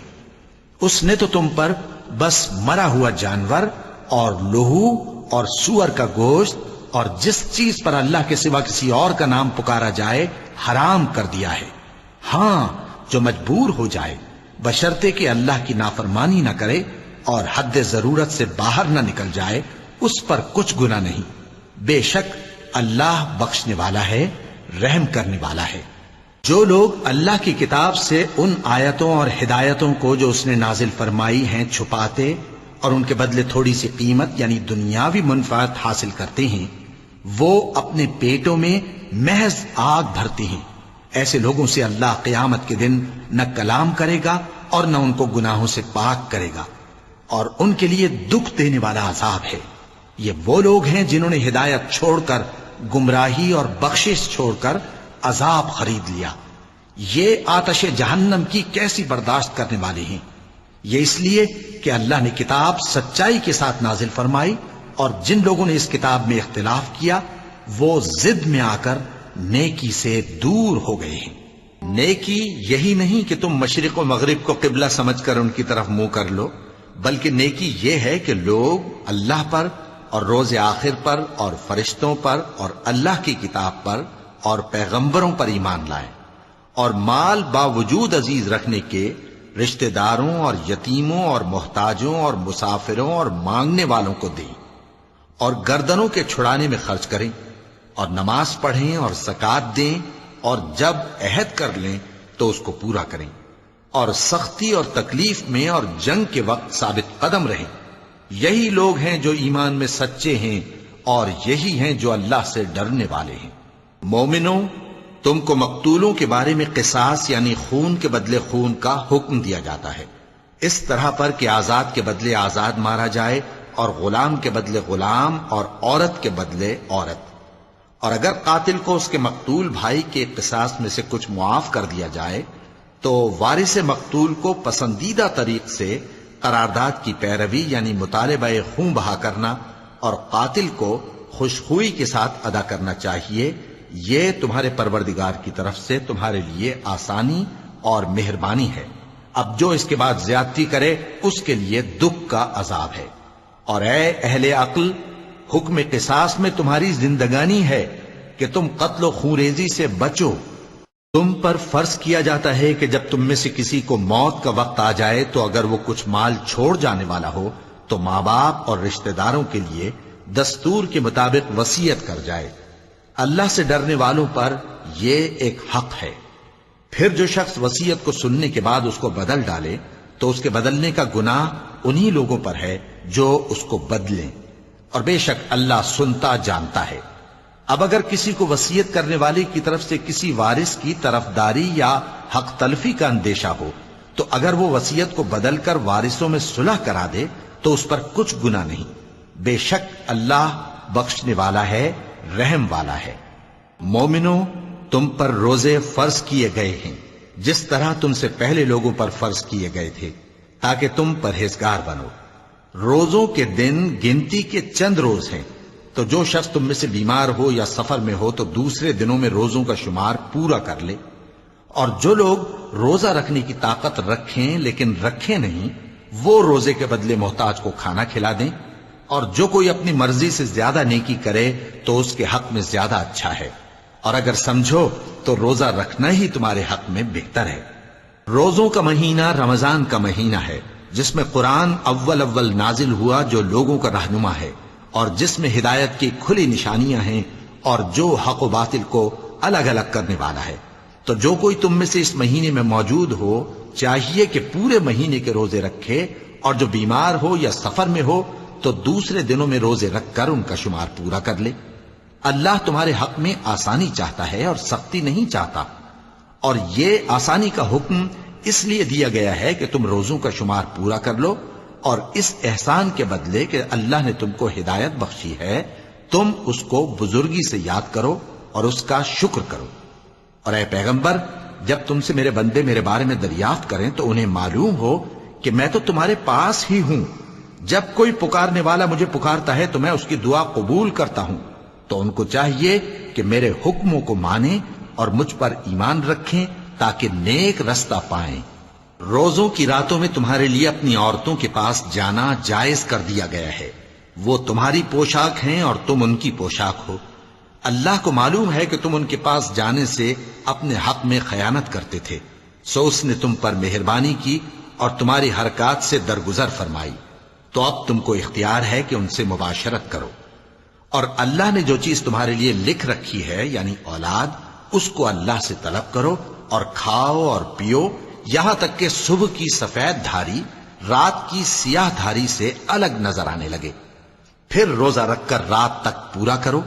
اس نے تو تم پر بس مرا ہوا جانور اور لہو اور سور کا گوشت اور جس چیز پر اللہ کے سوا کسی اور کا نام پکارا جائے حرام کر دیا ہے۔ ہاں، جو مجبور ہو جائے بشرطے کہ اللہ کی نافرمانی نہ کرے اور حد ضرورت سے باہر نہ نکل جائے، اس پر کچھ گناہ نہیں۔ بے شک اللہ بخشنے والا ہے، رحم کرنے والا ہے۔ جو لوگ اللہ کی کتاب سے ان آیتوں اور ہدایتوں کو جو اس نے نازل فرمائی ہیں چھپاتے اور ان کے بدلے تھوڑی سی قیمت یعنی دنیاوی منفعت حاصل کرتے ہیں، وہ اپنے پیٹوں میں محض آگ بھرتے ہیں۔ ایسے لوگوں سے اللہ قیامت کے دن نہ کلام کرے گا اور نہ ان کو گناہوں سے پاک کرے گا، اور ان کے لیے دکھ دینے والا عذاب ہے۔ یہ وہ لوگ ہیں جنہوں نے ہدایت چھوڑ کر گمراہی اور بخشش چھوڑ کر عذاب خرید لیا۔ یہ آتش جہنم کی کیسی برداشت کرنے والے ہیں۔ یہ اس لیے کہ اللہ نے کتاب سچائی کے ساتھ نازل فرمائی، اور جن لوگوں نے اس کتاب میں اختلاف کیا وہ ضد میں آ کر نیکی سے دور ہو گئے ہیں۔ نیکی یہی نہیں کہ تم مشرق و مغرب کو قبلہ سمجھ کر ان کی طرف منہ کر لو، بلکہ نیکی یہ ہے کہ لوگ اللہ پر اور روز آخر پر اور فرشتوں پر اور اللہ کی کتاب پر اور پیغمبروں پر ایمان لائیں، اور مال باوجود عزیز رکھنے کے رشتہ داروں اور یتیموں اور محتاجوں اور مسافروں اور مانگنے والوں کو دیں، اور گردنوں کے چھڑانے میں خرچ کریں، اور نماز پڑھیں اور زکوٰۃ دیں، اور جب عہد کر لیں تو اس کو پورا کریں، اور سختی اور تکلیف میں اور جنگ کے وقت ثابت قدم رہیں۔ یہی لوگ ہیں جو ایمان میں سچے ہیں، اور یہی ہیں جو اللہ سے ڈرنے والے ہیں۔ مومنوں، تم کو مقتولوں کے بارے میں قصاص یعنی خون کے بدلے خون کا حکم دیا جاتا ہے، اس طرح پر کہ آزاد کے بدلے آزاد مارا جائے، اور غلام کے بدلے غلام، اور عورت کے بدلے عورت۔ اور اگر قاتل کو اس کے مقتول بھائی کے قصاص میں سے کچھ معاف کر دیا جائے تو وارث مقتول کو پسندیدہ طریق سے قرارداد کی پیروی یعنی مطالبہ خون بہا کرنا اور قاتل کو خوشخوئی کے ساتھ ادا کرنا چاہیے۔ یہ تمہارے پروردگار کی طرف سے تمہارے لیے آسانی اور مہربانی ہے۔ اب جو اس کے بعد زیادتی کرے اس کے لیے دکھ کا عذاب ہے۔ اور اے اہل عقل، حکم قصاص میں تمہاری زندگانی ہے کہ تم قتل و خونریزی سے بچو۔ تم پر فرض کیا جاتا ہے کہ جب تم میں سے کسی کو موت کا وقت آ جائے تو اگر وہ کچھ مال چھوڑ جانے والا ہو تو ماں باپ اور رشتہ داروں کے لیے دستور کے مطابق وصیت کر جائے۔ اللہ سے ڈرنے والوں پر یہ ایک حق ہے۔ پھر جو شخص وصیت کو سننے کے بعد اس کو بدل ڈالے تو اس کے بدلنے کا گناہ انہی لوگوں پر ہے جو اس کو بدلیں، اور بے شک اللہ سنتا جانتا ہے۔ اب اگر کسی کو وصیت کرنے والے کی طرف سے کسی وارث کی طرفداری یا حق تلفی کا اندیشہ ہو تو اگر وہ وصیت کو بدل کر وارثوں میں صلح کرا دے تو اس پر کچھ گناہ نہیں، بے شک اللہ بخشنے والا ہے، رحم والا ہے۔ مومنوں، تم پر روزے فرض کیے گئے ہیں جس طرح تم سے پہلے لوگوں پر فرض کیے گئے تھے تاکہ تم پرہیزگار بنو۔ روزوں کے دن گنتی کے چند روز ہیں، تو جو شخص تم میں سے بیمار ہو یا سفر میں ہو تو دوسرے دنوں میں روزوں کا شمار پورا کر لے۔ اور جو لوگ روزہ رکھنے کی طاقت رکھیں لیکن رکھیں نہیں، وہ روزے کے بدلے محتاج کو کھانا کھلا دیں۔ اور جو کوئی اپنی مرضی سے زیادہ نیکی کرے تو اس کے حق میں زیادہ اچھا ہے، اور اگر سمجھو تو روزہ رکھنا ہی تمہارے حق میں بہتر ہے۔ روزوں کا مہینہ رمضان کا مہینہ ہے جس میں قرآن اول نازل ہوا، جو لوگوں کا رہنما ہے اور جس میں ہدایت کی کھلی نشانیاں ہیں اور جو حق و باطل کو الگ الگ کرنے والا ہے۔ تو جو کوئی تم میں سے اس مہینے میں موجود ہو چاہیے کہ پورے مہینے کے روزے رکھے، اور جو بیمار ہو یا سفر میں ہو تو دوسرے دنوں میں روزے رکھ کر ان کا شمار پورا کر لے۔ اللہ تمہارے حق میں آسانی چاہتا ہے اور سختی نہیں چاہتا، اور یہ آسانی کا حکم اس لیے دیا گیا ہے کہ تم روزوں کا شمار پورا کر لو، اور اس احسان کے بدلے کہ اللہ نے تم کو ہدایت بخشی ہے تم اس کو بزرگی سے یاد کرو اور اس کا شکر کرو۔ اور اے پیغمبر، جب تم سے میرے بندے میرے بارے میں دریافت کریں تو انہیں معلوم ہو کہ میں تو تمہارے پاس ہی ہوں۔ جب کوئی پکارنے والا مجھے پکارتا ہے تو میں اس کی دعا قبول کرتا ہوں۔ تو ان کو چاہیے کہ میرے حکموں کو مانیں اور مجھ پر ایمان رکھیں تاکہ نیک رستہ پائیں۔ روزوں کی راتوں میں تمہارے لیے اپنی عورتوں کے پاس جانا جائز کر دیا گیا ہے، وہ تمہاری پوشاک ہیں اور تم ان کی پوشاک ہو۔ اللہ کو معلوم ہے کہ تم ان کے پاس جانے سے اپنے حق میں خیانت کرتے تھے، سو اس نے تم پر مہربانی کی اور تمہاری حرکات سے درگزر فرمائی، تو اب تم کو اختیار ہے کہ ان سے مباشرت کرو۔ اور اللہ نے جو چیز تمہارے لیے لکھ رکھی ہے یعنی اولاد، اس کو اللہ سے طلب کرو اور کھاؤ اور پیو، یہاں تک کہ صبح کی سفید دھاری رات کی سیاہ دھاری سے الگ نظر آنے لگے۔ پھر روزہ رکھ کر رات تک پورا کرو،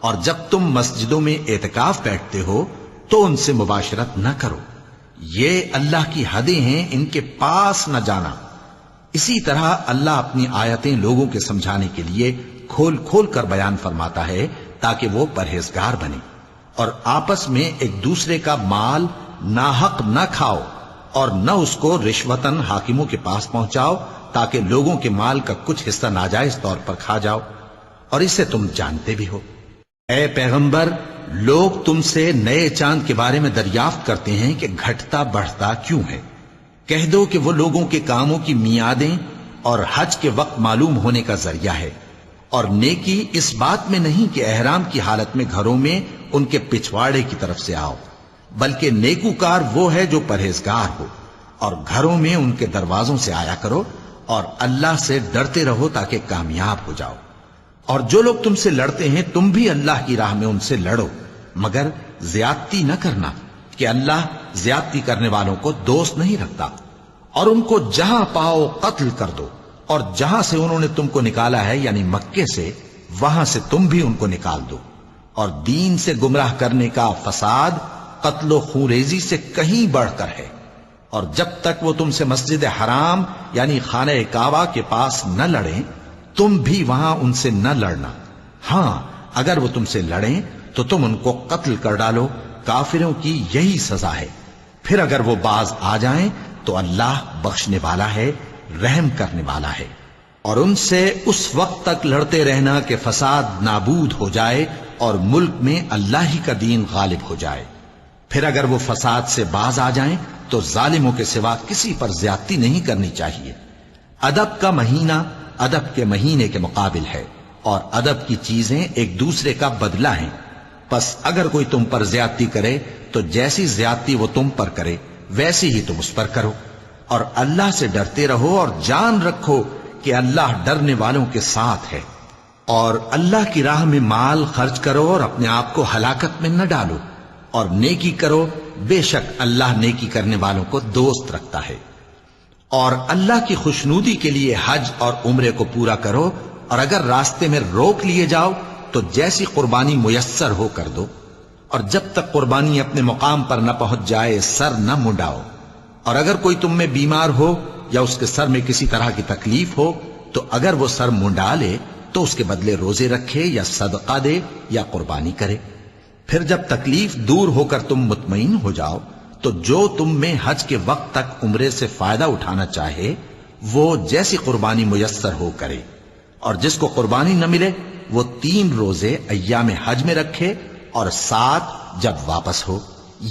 اور جب تم مسجدوں میں اعتکاف بیٹھتے ہو تو ان سے مباشرت نہ کرو، یہ اللہ کی حدیں ہیں، ان کے پاس نہ جانا۔ اسی طرح اللہ اپنی آیتیں لوگوں کے سمجھانے کے لیے کھول کھول کر بیان فرماتا ہے تاکہ وہ پرہیزگار بنے۔ اور آپس میں ایک دوسرے کا مال ناحق نہ کھاؤ، اور نہ اس کو رشوتاً حاکموں کے پاس پہنچاؤ تاکہ لوگوں کے مال کا کچھ حصہ ناجائز طور پر کھا جاؤ، اور اسے تم جانتے بھی ہو۔ اے پیغمبر، لوگ تم سے نئے چاند کے بارے میں دریافت کرتے ہیں کہ گھٹتا بڑھتا کیوں ہے۔ کہہ دو کہ وہ لوگوں کے کاموں کی میعادیں اور حج کے وقت معلوم ہونے کا ذریعہ ہے، اور نیکی اس بات میں نہیں کہ احرام کی حالت میں گھروں میں ان کے پچھواڑے کی طرف سے آؤ، بلکہ نیکوکار وہ ہے جو پرہیزگار ہو، اور گھروں میں ان کے دروازوں سے آیا کرو، اور اللہ سے ڈرتے رہو تاکہ کامیاب ہو جاؤ۔ اور جو لوگ تم سے لڑتے ہیں تم بھی اللہ کی راہ میں ان سے لڑو، مگر زیادتی نہ کرنا، کہ اللہ زیادتی کرنے والوں کو دوست نہیں رکھتا۔ اور ان کو جہاں پاؤ قتل کر دو، اور جہاں سے انہوں نے تم کو نکالا ہے یعنی مکے سے، وہاں سے تم بھی ان کو نکال دو۔ اور دین سے گمراہ کرنے کا فساد قتل و خونریزی سے کہیں بڑھ کر ہے۔ اور جب تک وہ تم سے مسجد حرام یعنی خانہ کعبہ کے پاس نہ لڑیں تم بھی وہاں ان سے نہ لڑنا۔ ہاں اگر وہ تم سے لڑیں تو تم ان کو قتل کر ڈالو، کافروں کی یہی سزا ہے۔ پھر اگر وہ باز آ جائیں تو اللہ بخشنے والا ہے، رحم کرنے والا ہے۔ اور ان سے اس وقت تک لڑتے رہنا کہ فساد نابود ہو جائے اور ملک میں اللہ ہی کا دین غالب ہو جائے۔ پھر اگر وہ فساد سے باز آ جائیں تو ظالموں کے سوا کسی پر زیادتی نہیں کرنی چاہیے۔ ادب کا مہینہ ادب کے مہینے کے مقابل ہے، اور ادب کی چیزیں ایک دوسرے کا بدلہ ہیں۔ پس اگر کوئی تم پر زیادتی کرے تو جیسی زیادتی وہ تم پر کرے ویسی ہی تم اس پر کرو، اور اللہ سے ڈرتے رہو اور جان رکھو کہ اللہ ڈرنے والوں کے ساتھ ہے۔ اور اللہ کی راہ میں مال خرچ کرو اور اپنے آپ کو ہلاکت میں نہ ڈالو، اور نیکی کرو، بے شک اللہ نیکی کرنے والوں کو دوست رکھتا ہے۔ اور اللہ کی خوشنودی کے لیے حج اور عمرے کو پورا کرو، اور اگر راستے میں روک لیے جاؤ تو جیسی قربانی میسر ہو کر دو، اور جب تک قربانی اپنے مقام پر نہ پہنچ جائے سر نہ منڈاؤ۔ اور اگر کوئی تم میں بیمار ہو یا اس کے سر میں کسی طرح کی تکلیف ہو تو اگر وہ سر منڈا لے تو اس کے بدلے روزے رکھے یا صدقہ دے یا قربانی کرے۔ پھر جب تکلیف دور ہو کر تم مطمئن ہو جاؤ تو جو تم میں حج کے وقت تک عمرے سے فائدہ اٹھانا چاہے وہ جیسی قربانی میسر ہو کرے، اور جس کو قربانی نہ ملے وہ 3 روزے ایام حج میں رکھے اور 7 جب واپس ہو،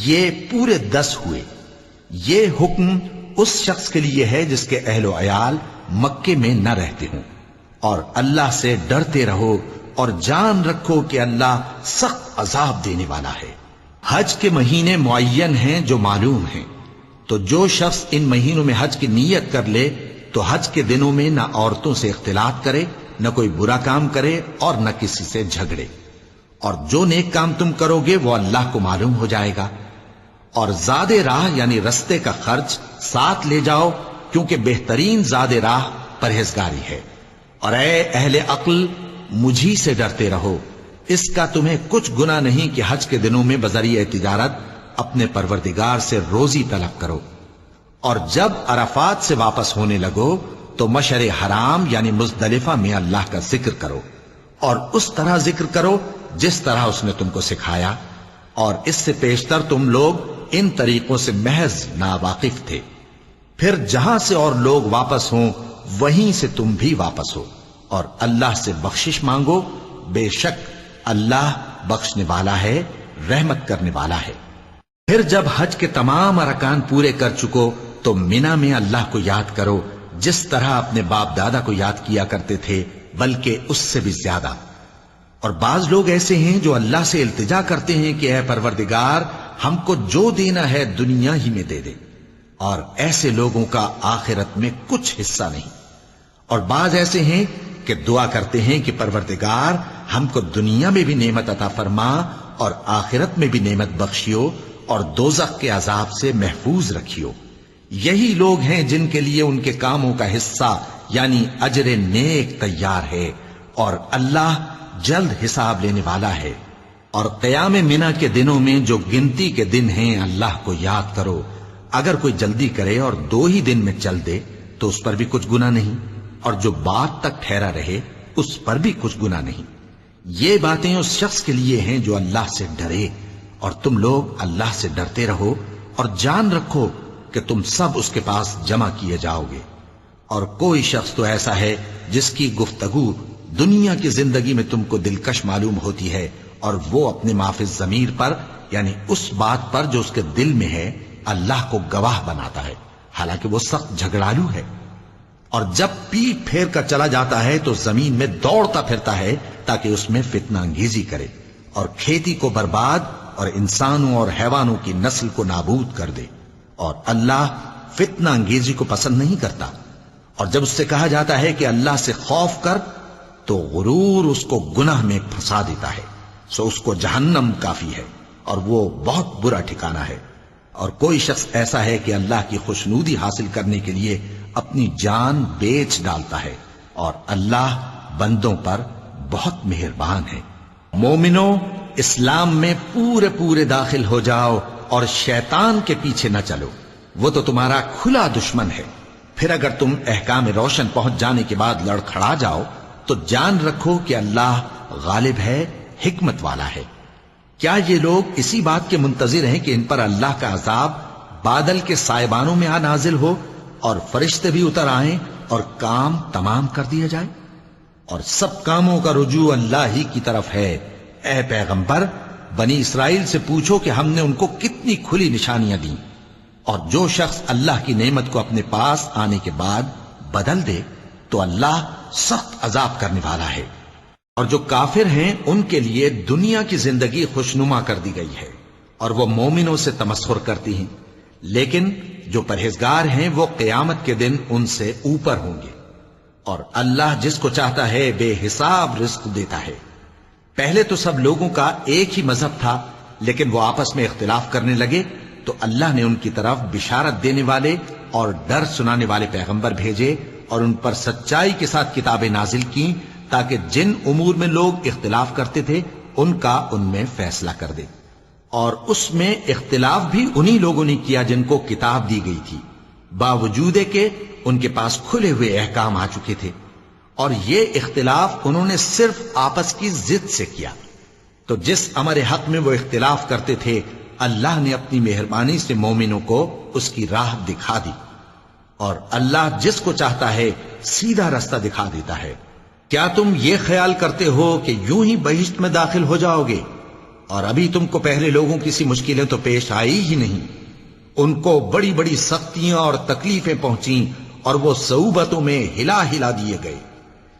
یہ پورے 10 ہوئے۔ یہ حکم اس شخص کے لیے ہے جس کے اہل و عیال مکے میں نہ رہتے ہوں۔ اور اللہ سے ڈرتے رہو اور جان رکھو کہ اللہ سخت عذاب دینے والا ہے۔ حج کے مہینے معین ہیں جو معلوم ہیں، تو جو شخص ان مہینوں میں حج کی نیت کر لے تو حج کے دنوں میں نہ عورتوں سے اختلاط کرے، نہ کوئی برا کام کرے اور نہ کسی سے جھگڑے۔ اور جو نیک کام تم کرو گے وہ اللہ کو معلوم ہو جائے گا۔ اور زاد راہ یعنی رستے کا خرچ ساتھ لے جاؤ، کیونکہ بہترین زاد راہ پرہیزگاری ہے۔ اور اے اہل عقل، مجھی سے ڈرتے رہو، اس کا تمہیں کچھ گناہ نہیں کہ حج کے دنوں میں بذریعہ تجارت اپنے پروردگار سے روزی طلب کرو۔ اور جب عرفات سے واپس ہونے لگو تو مشعر حرام یعنی مزدلفہ میں اللہ کا ذکر کرو، اور اس طرح ذکر کرو جس طرح اس نے تم کو سکھایا، اور اس سے پیشتر تم لوگ ان طریقوں سے محض ناواقف تھے۔ پھر جہاں سے اور لوگ واپس ہوں وہیں سے تم بھی واپس ہو، اور اللہ سے بخشش مانگو، بے شک اللہ بخشنے والا ہے، رحمت کرنے والا ہے۔ پھر جب حج کے تمام ارکان پورے کر چکو تو مینا میں اللہ کو یاد کرو جس طرح اپنے باپ دادا کو یاد کیا کرتے تھے، بلکہ اس سے بھی زیادہ۔ اور بعض لوگ ایسے ہیں جو اللہ سے التجا کرتے ہیں کہ اے پروردگار ہم کو جو دینا ہے دنیا ہی میں دے دے، اور ایسے لوگوں کا آخرت میں کچھ حصہ نہیں۔ اور بعض ایسے ہیں کہ دعا کرتے ہیں کہ پروردگار ہم کو دنیا میں بھی نعمت عطا فرما اور آخرت میں بھی نعمت بخشیو اور دوزخ کے عذاب سے محفوظ رکھیو۔ یہی لوگ ہیں جن کے لیے ان کے کاموں کا حصہ یعنی اجر نیک تیار ہے، اور اللہ جلد حساب لینے والا ہے۔ اور قیام منا کے دنوں میں جو گنتی کے دن ہیں اللہ کو یاد کرو، اگر کوئی جلدی کرے اور 2 ہی دن میں چل دے تو اس پر بھی کچھ گناہ نہیں، اور جو بات تک ٹھہرا رہے اس پر بھی کچھ گناہ نہیں۔ یہ باتیں اس شخص کے لیے ہیں جو اللہ سے ڈرے، اور تم لوگ اللہ سے ڈرتے رہو اور جان رکھو کہ تم سب اس کے پاس جمع کیے جاؤ گے۔ اور کوئی شخص تو ایسا ہے جس کی گفتگو دنیا کی زندگی میں تم کو دلکش معلوم ہوتی ہے اور وہ اپنے معافی ضمیر پر یعنی اس بات پر جو اس کے دل میں ہے اللہ کو گواہ بناتا ہے، حالانکہ وہ سخت جھگڑالو ہے۔ اور جب پیٹ پھیر کر چلا جاتا ہے تو زمین میں دوڑتا پھرتا ہے تاکہ اس میں فتنہ انگیزی کرے اور کھیتی کو برباد اور انسانوں اور حیوانوں کی نسل کو نابود کر دے، اور اللہ فتنہ انگیزی کو پسند نہیں کرتا۔ اور جب اس سے کہا جاتا ہے کہ اللہ سے خوف کر تو غرور اس کو گناہ میں پھنسا دیتا ہے، سو اس کو جہنم کافی ہے اور وہ بہت برا ٹھکانہ ہے۔ اور کوئی شخص ایسا ہے کہ اللہ کی خوشنودی حاصل کرنے کے لیے اپنی جان بیچ ڈالتا ہے، اور اللہ بندوں پر بہت مہربان ہے۔ مومنو، اسلام میں پورے پورے داخل ہو جاؤ اور شیطان کے پیچھے نہ چلو، وہ تو تمہارا کھلا دشمن ہے۔ پھر اگر تم احکام روشن پہنچ جانے کے بعد لڑکھڑا جاؤ تو جان رکھو کہ اللہ غالب ہے، حکمت والا ہے۔ کیا یہ لوگ اسی بات کے منتظر ہیں کہ ان پر اللہ کا عذاب بادل کے سائبانوں میں آ نازل ہو اور فرشتے بھی اتر آئیں اور کام تمام کر دیا جائے؟ اور سب کاموں کا رجوع اللہ ہی کی طرف ہے۔ اے پیغمبر، بنی اسرائیل سے پوچھو کہ ہم نے ان کو کتنی کھلی نشانیاں دیں، اور جو شخص اللہ کی نعمت کو اپنے پاس آنے کے بعد بدل دے تو اللہ سخت عذاب کرنے والا ہے۔ اور جو کافر ہیں ان کے لیے دنیا کی زندگی خوشنما کر دی گئی ہے اور وہ مومنوں سے تمسخر کرتی ہیں، لیکن جو پرہیزگار ہیں وہ قیامت کے دن ان سے اوپر ہوں گے۔ اور اللہ جس کو چاہتا ہے بے حساب رزق دیتا ہے۔ پہلے تو سب لوگوں کا ایک ہی مذہب تھا، لیکن وہ آپس میں اختلاف کرنے لگے تو اللہ نے ان کی طرف بشارت دینے والے اور ڈر سنانے والے پیغمبر بھیجے اور ان پر سچائی کے ساتھ کتابیں نازل کی تاکہ جن امور میں لوگ اختلاف کرتے تھے ان کا ان میں فیصلہ کر دے۔ اور اس میں اختلاف بھی انہی لوگوں نے کیا جن کو کتاب دی گئی تھی، باوجود کہ ان کے پاس کھلے ہوئے احکام آ چکے تھے، اور یہ اختلاف انہوں نے صرف آپس کی ضد سے کیا۔ تو جس امر حق میں وہ اختلاف کرتے تھے اللہ نے اپنی مہربانی سے مومنوں کو اس کی راہ دکھا دی، اور اللہ جس کو چاہتا ہے سیدھا رستہ دکھا دیتا ہے۔ کیا تم یہ خیال کرتے ہو کہ یوں ہی بہشت میں داخل ہو جاؤ گے؟ اور ابھی تم کو پہلے لوگوں کی سی مشکلیں تو پیش آئی ہی نہیں، ان کو بڑی بڑی سختیاں اور تکلیفیں پہنچیں اور وہ صعوبتوں میں ہلا ہلا دیے گئے،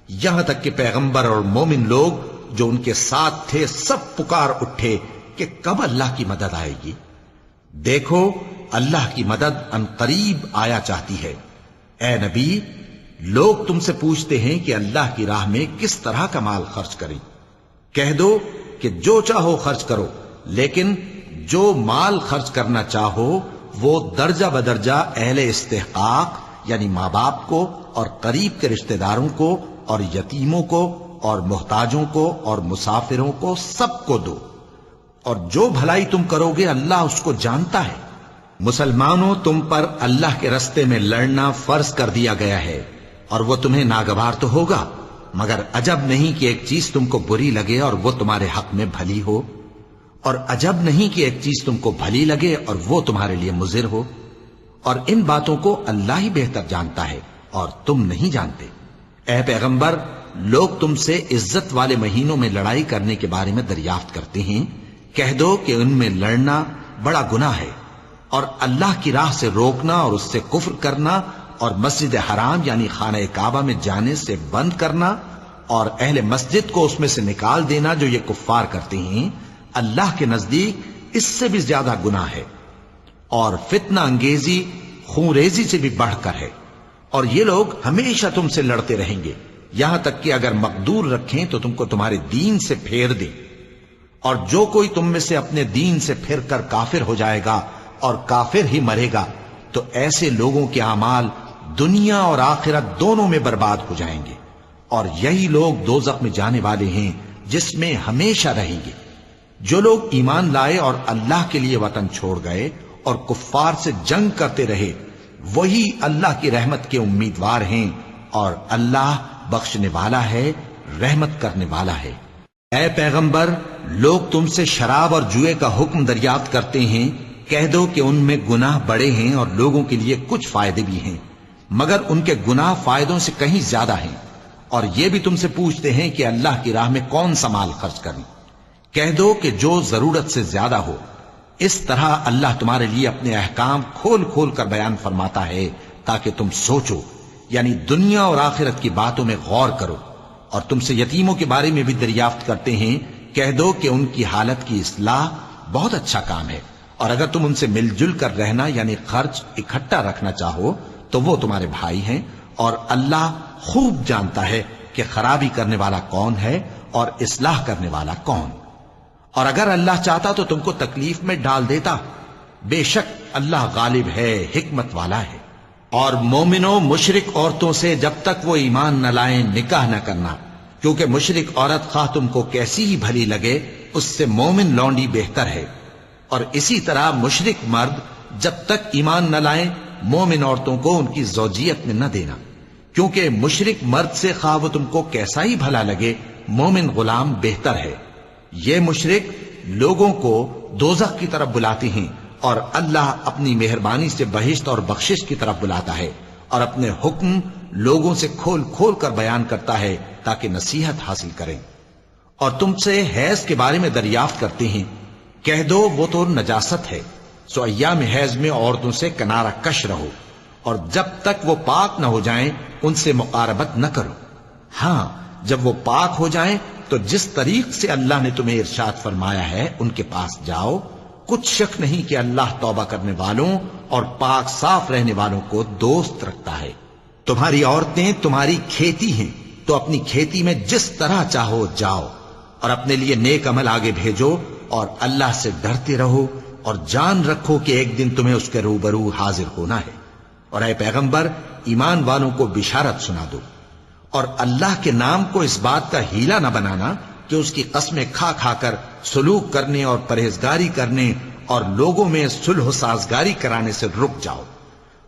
یہاں تک کہ پیغمبر اور مومن لوگ جو ان کے ساتھ تھے سب پکار اٹھے کہ کب اللہ کی مدد آئے گی۔ دیکھو اللہ کی مدد ان قریب آیا چاہتی ہے۔ اے نبی، لوگ تم سے پوچھتے ہیں کہ اللہ کی راہ میں کس طرح کا مال خرچ کریں۔ کہہ دو کہ جو چاہو خرچ کرو، لیکن جو مال خرچ کرنا چاہو وہ درجہ بدرجہ اہل استحقاق یعنی ماں باپ کو اور قریب کے رشتہ داروں کو اور یتیموں کو اور محتاجوں کو اور مسافروں کو سب کو دو، اور جو بھلائی تم کرو گے اللہ اس کو جانتا ہے۔ مسلمانوں، تم پر اللہ کے رستے میں لڑنا فرض کر دیا گیا ہے، اور وہ تمہیں ناگوار تو ہوگا، مگر عجب نہیں کہ ایک چیز تم کو بری لگے اور وہ تمہارے حق میں بھلی ہو، اور عجب نہیں کہ ایک چیز تم کو بھلی لگے اور وہ تمہارے لیے مضر ہو، اور ان باتوں کو اللہ ہی بہتر جانتا ہے اور تم نہیں جانتے۔ اے پیغمبر، لوگ تم سے عزت والے مہینوں میں لڑائی کرنے کے بارے میں دریافت کرتے ہیں، کہہ دو کہ ان میں لڑنا بڑا گناہ ہے، اور اللہ کی راہ سے روکنا اور اس سے کفر کرنا اور مسجد حرام یعنی خانہ کعبہ میں جانے سے بند کرنا اور اہل مسجد کو اس میں سے نکال دینا جو یہ کفار کرتے ہیں، اللہ کے نزدیک اس سے بھی زیادہ گناہ ہے، اور فتنہ انگیزی خون ریزی سے بھی بڑھ کر ہے۔ اور یہ لوگ ہمیشہ تم سے لڑتے رہیں گے، یہاں تک کہ اگر مقدور رکھیں تو تم کو تمہارے دین سے پھیر دیں، اور جو کوئی تم میں سے اپنے دین سے پھر کر کافر ہو جائے گا اور کافر ہی مرے گا تو ایسے لوگوں کے اعمال دنیا اور آخرت دونوں میں برباد ہو جائیں گے، اور یہی لوگ دوزخ میں جانے والے ہیں جس میں ہمیشہ رہیں گے۔ جو لوگ ایمان لائے اور اللہ کے لیے وطن چھوڑ گئے اور کفار سے جنگ کرتے رہے وہی اللہ کی رحمت کے امیدوار ہیں، اور اللہ بخشنے والا ہے، رحمت کرنے والا ہے۔ اے پیغمبر، لوگ تم سے شراب اور جوئے کا حکم دریافت کرتے ہیں، کہہ دو کہ ان میں گناہ بڑے ہیں اور لوگوں کے لیے کچھ فائدے بھی ہیں، مگر ان کے گناہ فائدوں سے کہیں زیادہ ہیں۔ اور یہ بھی تم سے پوچھتے ہیں کہ اللہ کی راہ میں کون سا مال خرچ کریں، کہہ دو کہ جو ضرورت سے زیادہ ہو. اس طرح اللہ تمہارے لیے اپنے احکام کھول کھول کر بیان فرماتا ہے تاکہ تم سوچو، یعنی دنیا اور آخرت کی باتوں میں غور کرو. اور تم سے یتیموں کے بارے میں بھی دریافت کرتے ہیں، کہہ دو کہ ان کی حالت کی اصلاح بہت اچھا کام ہے، اور اگر تم ان سے مل جل کر رہنا یعنی خرچ اکٹھا رکھنا چاہو تو وہ تمہارے بھائی ہیں، اور اللہ خوب جانتا ہے کہ خرابی کرنے والا کون ہے اور اصلاح کرنے والا کون. اور اگر اللہ چاہتا تو تم کو تکلیف میں ڈال دیتا، بے شک اللہ غالب ہے، حکمت والا ہے. اور مومنوں مشرک عورتوں سے جب تک وہ ایمان نہ لائیں نکاح نہ کرنا، کیونکہ مشرک عورت خواہ تم کو کیسی ہی بھلی لگے اس سے مومن لونڈی بہتر ہے. اور اسی طرح مشرک مرد جب تک ایمان نہ لائیں مومن عورتوں کو ان کی زوجیت میں نہ دینا، کیونکہ مشرک مرد سے خواہ وہ تم کو کیسا ہی بھلا لگے مومن غلام بہتر ہے. یہ مشرک لوگوں کو دوزخ کی طرف بلاتے ہیں، اور اللہ اپنی مہربانی سے بہشت اور بخشش کی طرف بلاتا ہے، اور اپنے حکم لوگوں سے کھول کھول کر بیان کرتا ہے تاکہ نصیحت حاصل کریں. اور تم سے حیض کے بارے میں دریافت کرتے ہیں، کہہ دو وہ تو نجاست ہے، سو ایام حیض میں عورتوں سے کنارہ کش رہو، اور جب تک وہ پاک نہ ہو جائیں ان سے مقاربت نہ کرو. ہاں جب وہ پاک ہو جائیں تو جس طریق سے اللہ نے تمہیں ارشاد فرمایا ہے ان کے پاس جاؤ. کچھ شک نہیں کہ اللہ توبہ کرنے والوں اور پاک صاف رہنے والوں کو دوست رکھتا ہے. تمہاری عورتیں تمہاری کھیتی ہیں، تو اپنی کھیتی میں جس طرح چاہو جاؤ، اور اپنے لیے نیک عمل آگے بھیجو، اور اللہ سے ڈرتے رہو، اور جان رکھو کہ ایک دن تمہیں اس کے روبرو حاضر ہونا ہے. اور اے پیغمبر ایمان والوں کو بشارت سنا دو، اور اللہ کے نام کو اس بات کا ہیلا نہ بنانا کہ اس کی قسمیں کھا کھا کر سلوک کرنے اور پرہیزگاری کرنے اور لوگوں میں صلح و سازگاری کرانے سے رک جاؤ.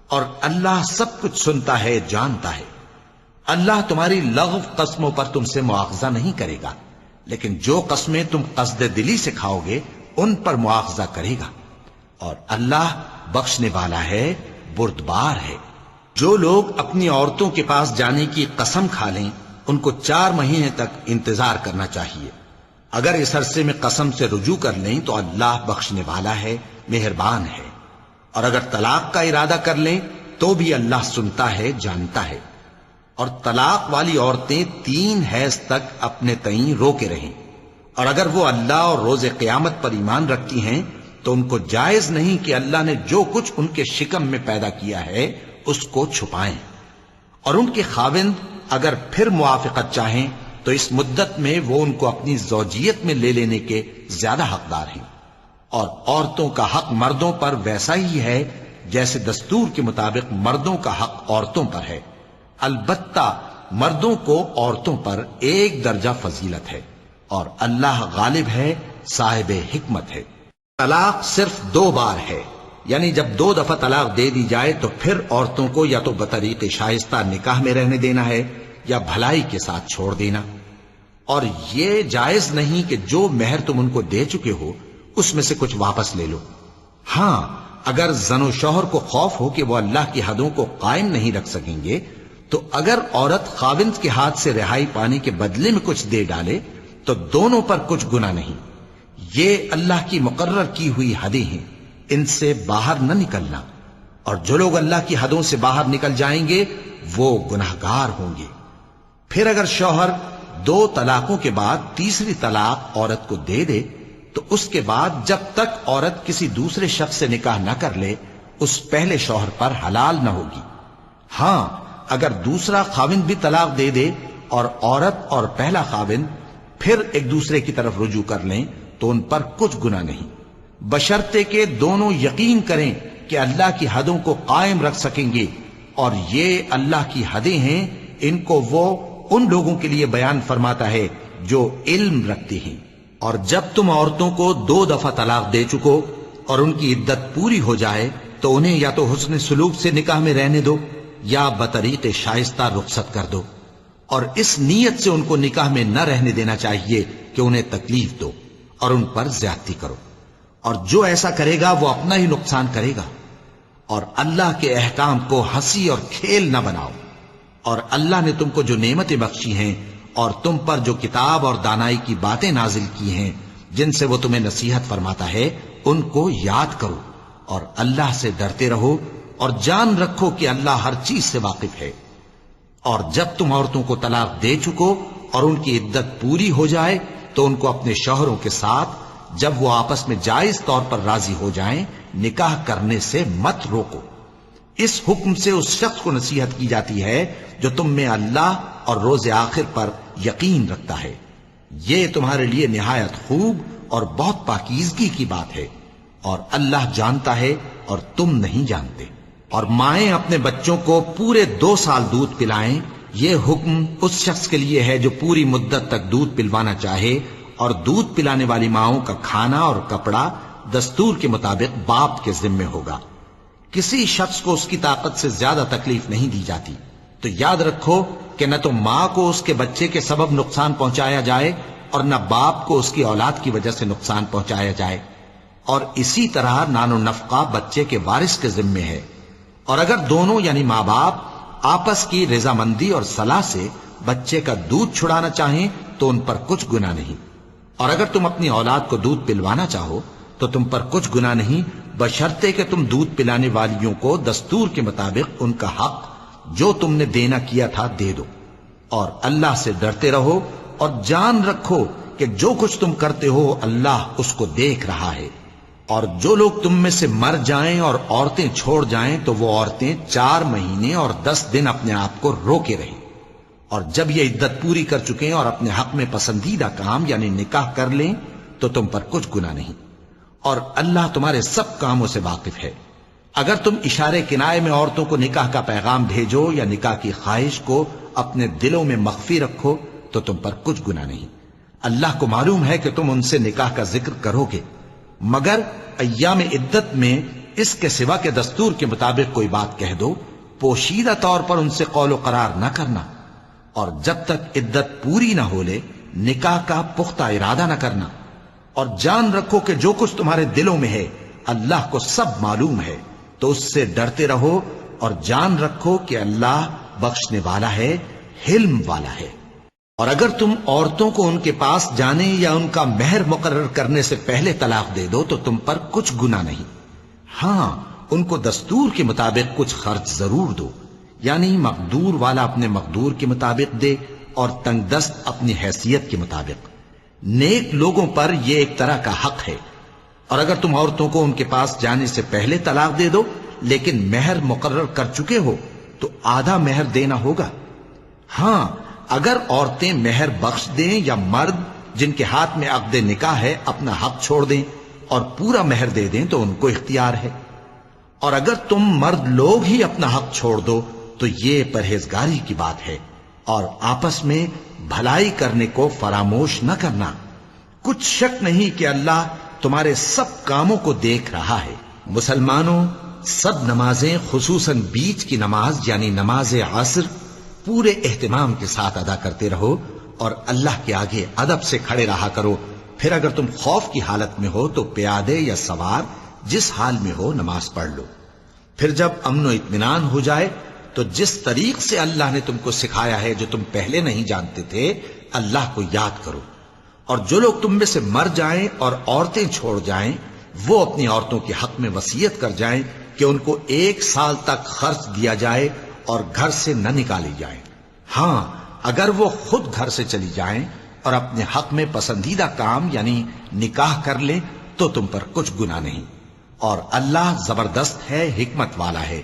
اور اللہ سب کچھ سنتا ہے، جانتا ہے. اللہ تمہاری لغو قسموں پر تم سے مواخذہ نہیں کرے گا، لیکن جو قسمیں تم قصد دلی سے کھاؤ گے ان پر مواخذہ کرے گا. اور اللہ بخشنے والا ہے، بردبار ہے. جو لوگ اپنی عورتوں کے پاس جانے کی قسم کھا لیں ان کو 4 مہینے تک انتظار کرنا چاہیے. اگر اس عرصے میں قسم سے رجوع کر لیں تو اللہ بخشنے والا ہے، مہربان ہے. اور اگر طلاق کا ارادہ کر لیں تو بھی اللہ سنتا ہے، جانتا ہے. اور طلاق والی عورتیں 3 حیض تک اپنے تئیں روکے رہیں، اور اگر وہ اللہ اور روز قیامت پر ایمان رکھتی ہیں تو ان کو جائز نہیں کہ اللہ نے جو کچھ ان کے شکم میں پیدا کیا ہے اس کو چھپائیں. اور ان کے خاوند اگر پھر موافقت چاہیں تو اس مدت میں وہ ان کو اپنی زوجیت میں لے لینے کے زیادہ حقدار ہیں. اور عورتوں کا حق مردوں پر ویسا ہی ہے جیسے دستور کے مطابق مردوں کا حق عورتوں پر ہے. البتہ مردوں کو عورتوں پر 1 درجہ فضیلت ہے، اور اللہ غالب ہے، صاحب حکمت ہے. طلاق صرف 2 بار ہے، یعنی جب 2 دفعہ طلاق دے دی جائے تو پھر عورتوں کو یا تو بطریق شائستہ نکاح میں رہنے دینا ہے یا بھلائی کے ساتھ چھوڑ دینا. اور یہ جائز نہیں کہ جو مہر تم ان کو دے چکے ہو اس میں سے کچھ واپس لے لو. ہاں اگر زن و شوہر کو خوف ہو کہ وہ اللہ کی حدوں کو قائم نہیں رکھ سکیں گے تو اگر عورت خاوند کے ہاتھ سے رہائی پانے کے بدلے میں کچھ دے ڈالے تو دونوں پر کچھ گناہ نہیں. یہ اللہ کی مقرر کی ہوئی حدیں ہیں، ان سے باہر نہ نکلنا. اور جو لوگ اللہ کی حدوں سے باہر نکل جائیں گے وہ گناہگار ہوں گے. پھر اگر شوہر 2 طلاقوں کے بعد تیسری طلاق عورت کو دے دے تو اس کے بعد جب تک عورت کسی دوسرے شخص سے نکاح نہ کر لے اس پہلے شوہر پر حلال نہ ہوگی. ہاں اگر دوسرا خاوند بھی طلاق دے دے اور عورت اور پہلا خاوند پھر ایک دوسرے کی طرف رجوع کر لیں تو ان پر کچھ گناہ نہیں، بشرطے کہ دونوں یقین کریں کہ اللہ کی حدوں کو قائم رکھ سکیں گے. اور یہ اللہ کی حدیں ہیں، ان کو وہ ان لوگوں کے لیے بیان فرماتا ہے جو علم رکھتے ہیں. اور جب تم عورتوں کو 2 دفعہ طلاق دے چکو اور ان کی عدت پوری ہو جائے تو انہیں یا تو حسن سلوک سے نکاح میں رہنے دو یا بطریق شائستہ رخصت کر دو. اور اس نیت سے ان کو نکاح میں نہ رہنے دینا چاہیے کہ انہیں تکلیف دو اور ان پر زیادتی کرو. اور جو ایسا کرے گا وہ اپنا ہی نقصان کرے گا. اور اللہ کے احکام کو ہنسی اور کھیل نہ بناؤ. اور اللہ نے تم کو جو نعمتیں بخشی ہیں اور تم پر جو کتاب اور دانائی کی باتیں نازل کی ہیں جن سے وہ تمہیں نصیحت فرماتا ہے ان کو یاد کرو، اور اللہ سے ڈرتے رہو، اور جان رکھو کہ اللہ ہر چیز سے واقف ہے۔ اور جب تم عورتوں کو طلاق دے چکو اور ان کی عدت پوری ہو جائے تو ان کو اپنے شوہروں کے ساتھ جب وہ آپس میں جائز طور پر راضی ہو جائیں نکاح کرنے سے مت روکو۔ اس حکم سے اس شخص کو نصیحت کی جاتی ہے جو تم میں اللہ اور روز آخر پر یقین رکھتا ہے۔ یہ تمہارے لیے نہایت خوب اور بہت پاکیزگی کی بات ہے، اور اللہ جانتا ہے اور تم نہیں جانتے۔ اور مائیں اپنے بچوں کو پورے 2 سال دودھ پلائیں، یہ حکم اس شخص کے لیے ہے جو پوری مدت تک دودھ پلوانا چاہے، اور دودھ پلانے والی ماؤں کا کھانا اور کپڑا دستور کے مطابق باپ کے ذمے ہوگا۔ کسی شخص کو اس کی طاقت سے زیادہ تکلیف نہیں دی جاتی، تو یاد رکھو کہ نہ تو ماں کو اس کے بچے کے سبب نقصان پہنچایا جائے اور نہ باپ کو اس کی اولاد کی وجہ سے نقصان پہنچایا جائے، اور اسی طرح نان و نفقہ بچے کے وارث کے ذمے ہے۔ اور اگر دونوں یعنی ماں باپ آپس کی رضامندی اور صلاح سے بچے کا دودھ چھڑانا چاہیں تو ان پر کچھ گناہ نہیں، اور اگر تم اپنی اولاد کو دودھ پلوانا چاہو تو تم پر کچھ گناہ نہیں، بشرطے کہ تم دودھ پلانے والیوں کو دستور کے مطابق ان کا حق جو تم نے دینا کیا تھا دے دو۔ اور اللہ سے ڈرتے رہو اور جان رکھو کہ جو کچھ تم کرتے ہو اللہ اس کو دیکھ رہا ہے۔ اور جو لوگ تم میں سے مر جائیں اور عورتیں چھوڑ جائیں تو وہ عورتیں 4 مہینے اور 10 دن اپنے آپ کو روکے رہیں، اور جب یہ عدت پوری کر چکیں اور اپنے حق میں پسندیدہ کام یعنی نکاح کر لیں تو تم پر کچھ گناہ نہیں، اور اللہ تمہارے سب کاموں سے واقف ہے۔ اگر تم اشارے کنائے میں عورتوں کو نکاح کا پیغام بھیجو یا نکاح کی خواہش کو اپنے دلوں میں مخفی رکھو تو تم پر کچھ گناہ نہیں۔ اللہ کو معلوم ہے کہ تم ان سے نکاح کا ذکر کرو گے، مگر ایام عدت میں اس کے سوا کے دستور کے مطابق کوئی بات کہہ دو، پوشیدہ طور پر ان سے قول و قرار نہ کرنا، اور جب تک عدت پوری نہ ہو لے نکاح کا پختہ ارادہ نہ کرنا۔ اور جان رکھو کہ جو کچھ تمہارے دلوں میں ہے اللہ کو سب معلوم ہے، تو اس سے ڈرتے رہو اور جان رکھو کہ اللہ بخشنے والا ہے، حلم والا ہے۔ اور اگر تم عورتوں کو ان کے پاس جانے یا ان کا مہر مقرر کرنے سے پہلے طلاق دے دو تو تم پر کچھ گناہ نہیں، ہاں ان کو دستور کے مطابق کچھ خرچ ضرور دو، یعنی مقدور والا اپنے مقدور کے مطابق دے اور تنگ دست اپنی حیثیت کے مطابق۔ نیک لوگوں پر یہ ایک طرح کا حق ہے۔ اور اگر تم عورتوں کو ان کے پاس جانے سے پہلے طلاق دے دو لیکن مہر مقرر کر چکے ہو تو آدھا مہر دینا ہوگا۔ ہاں اگر عورتیں مہر بخش دیں یا مرد جن کے ہاتھ میں عقد نکاح ہے اپنا حق چھوڑ دیں اور پورا مہر دے دیں تو ان کو اختیار ہے۔ اور اگر تم مرد لوگ ہی اپنا حق چھوڑ دو تو یہ پرہیزگاری کی بات ہے، اور آپس میں بھلائی کرنے کو فراموش نہ کرنا۔ کچھ شک نہیں کہ اللہ تمہارے سب کاموں کو دیکھ رہا ہے۔ مسلمانوں، سب نمازیں خصوصاً بیچ کی نماز یعنی نماز عصر پورے اہتمام کے ساتھ ادا کرتے رہو اور اللہ کے آگے ادب سے کھڑے رہا کرو۔ پھر اگر تم خوف کی حالت میں ہو تو پیادے یا سوار جس حال میں ہو نماز پڑھ لو۔ پھر جب امن و اطمینان ہو جائے تو جس طریق سے اللہ نے تم کو سکھایا ہے جو تم پہلے نہیں جانتے تھے اللہ کو یاد کرو۔ اور جو لوگ تم میں سے مر جائیں اور عورتیں چھوڑ جائیں وہ اپنی عورتوں کے حق میں وصیت کر جائیں کہ ان کو 1 سال تک خرچ دیا جائے اور گھر سے نہ نکالی جائیں۔ ہاں اگر وہ خود گھر سے چلی جائیں اور اپنے حق میں پسندیدہ کام یعنی نکاح کر لیں تو تم پر کچھ گناہ نہیں، اور اللہ زبردست ہے، حکمت والا ہے۔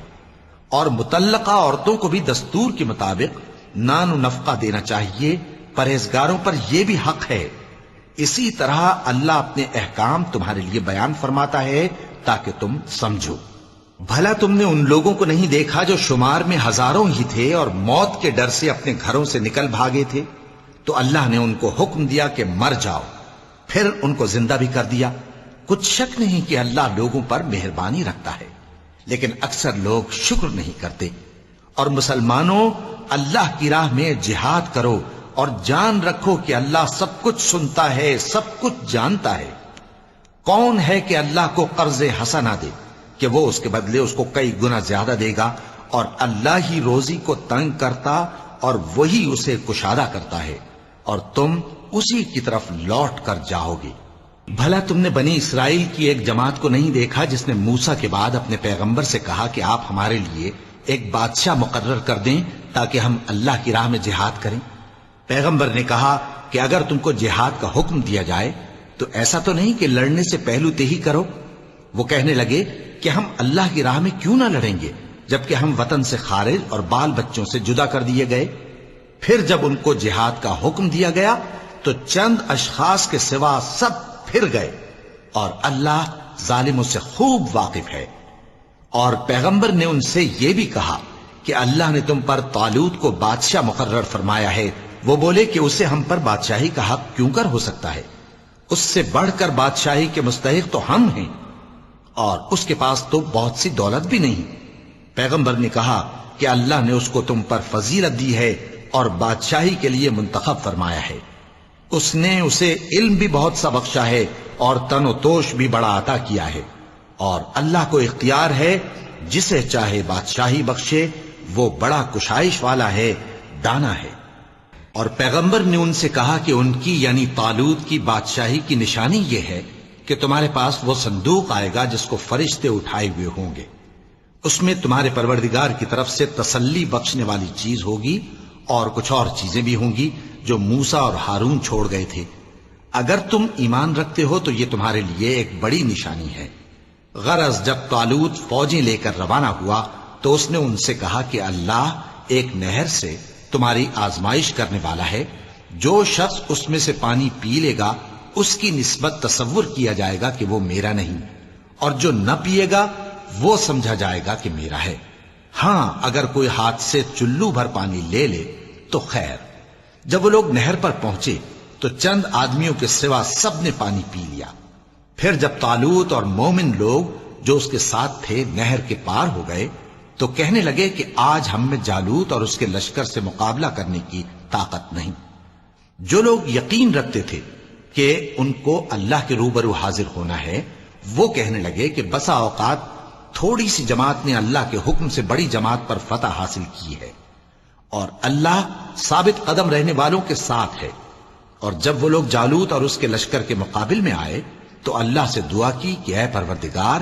اور مطلقہ عورتوں کو بھی دستور کے مطابق نان و نفقہ دینا چاہیے، پرہیزگاروں پر یہ بھی حق ہے۔ اسی طرح اللہ اپنے احکام تمہارے لیے بیان فرماتا ہے تاکہ تم سمجھو۔ بھلا تم نے ان لوگوں کو نہیں دیکھا جو شمار میں ہزاروں ہی تھے اور موت کے ڈر سے اپنے گھروں سے نکل بھاگے تھے؟ تو اللہ نے ان کو حکم دیا کہ مر جاؤ، پھر ان کو زندہ بھی کر دیا۔ کچھ شک نہیں کہ اللہ لوگوں پر مہربانی رکھتا ہے، لیکن اکثر لوگ شکر نہیں کرتے۔ اور مسلمانوں، اللہ کی راہ میں جہاد کرو اور جان رکھو کہ اللہ سب کچھ سنتا ہے، سب کچھ جانتا ہے۔ کون ہے کہ اللہ کو قرض حسنہ دے کہ وہ اس کے بدلے اس کو کئی گنا زیادہ دے گا؟ اور اللہ ہی روزی کو تنگ کرتا اور وہی اسے کشادہ کرتا ہے، اور تم اسی کی طرف لوٹ کر جاؤ گے۔ بھلا تم نے بنی اسرائیل کی ایک جماعت کو نہیں دیکھا جس نے موسیٰ کے بعد اپنے پیغمبر سے کہا کہ آپ ہمارے لیے ایک بادشاہ مقرر کر دیں تاکہ ہم اللہ کی راہ میں جہاد کریں؟ پیغمبر نے کہا کہ اگر تم کو جہاد کا حکم دیا جائے تو ایسا تو نہیں کہ لڑنے سے پہلو تہی کرو۔ وہ کہنے لگے کہ ہم اللہ کی راہ میں کیوں نہ لڑیں گے جبکہ ہم وطن سے خارج اور بال بچوں سے جدا کر دیے گئے۔ پھر جب ان کو جہاد کا حکم دیا گیا تو چند اشخاص کے سوا سب پھر گئے، اور اللہ ظالموں سے خوب واقف ہے۔ اور پیغمبر نے ان سے یہ بھی کہا کہ اللہ نے تم پر طالوت کو بادشاہ مقرر فرمایا ہے۔ وہ بولے کہ اسے ہم پر بادشاہی کا حق کیوں کر ہو سکتا ہے؟ اس سے بڑھ کر بادشاہی کے مستحق تو ہم ہیں، اور اس کے پاس تو بہت سی دولت بھی نہیں۔ پیغمبر نے کہا کہ اللہ نے اس کو تم پر فضیلت دی ہے اور بادشاہی کے لیے منتخب فرمایا ہے۔ اس نے اسے علم بھی بہت سا بخشا ہے اور تن و توش بھی بڑا عطا کیا ہے، اور اللہ کو اختیار ہے جسے چاہے بادشاہی بخشے، وہ بڑا کشائش والا ہے، دانا ہے۔ اور پیغمبر نے ان سے کہا کہ ان کی یعنی طالوت کی بادشاہی کی نشانی یہ ہے کہ تمہارے پاس وہ صندوق آئے گا جس کو فرشتے اٹھائے ہوئے ہوں گے۔ اس میں تمہارے پروردگار کی طرف سے تسلی بخشنے والی چیز ہوگی اور کچھ اور چیزیں بھی ہوں گی جو موسیٰ اور ہارون چھوڑ گئے تھے۔ اگر تم ایمان رکھتے ہو تو یہ تمہارے لیے ایک بڑی نشانی ہے۔ غرض جب طالوت فوجیں لے کر روانہ ہوا تو اس نے ان سے کہا کہ اللہ ایک نہر سے تمہاری آزمائش کرنے والا ہے، جو شخص اس میں سے پانی پی لے گا اس کی نسبت تصور کیا جائے گا کہ وہ میرا نہیں، اور جو نہ پیے گا وہ سمجھا جائے گا کہ میرا ہے۔ ہاں اگر کوئی ہاتھ سے چلو بھر پانی لے لے تو خیر۔ جب وہ لوگ نہر پر پہنچے تو چند آدمیوں کے سوا سب نے پانی پی لیا۔ پھر جب طالوت اور مومن لوگ جو اس کے ساتھ تھے نہر کے پار ہو گئے تو کہنے لگے کہ آج ہم میں جالوت اور اس کے لشکر سے مقابلہ کرنے کی طاقت نہیں۔ جو لوگ یقین رکھتے تھے کہ ان کو اللہ کے روبرو حاضر ہونا ہے، وہ کہنے لگے کہ بسا اوقات تھوڑی سی جماعت نے اللہ کے حکم سے بڑی جماعت پر فتح حاصل کی ہے، اور اللہ ثابت قدم رہنے والوں کے ساتھ ہے۔ اور جب وہ لوگ جالوت اور اس کے لشکر کے مقابل میں آئے تو اللہ سے دعا کی کہ اے پروردگار،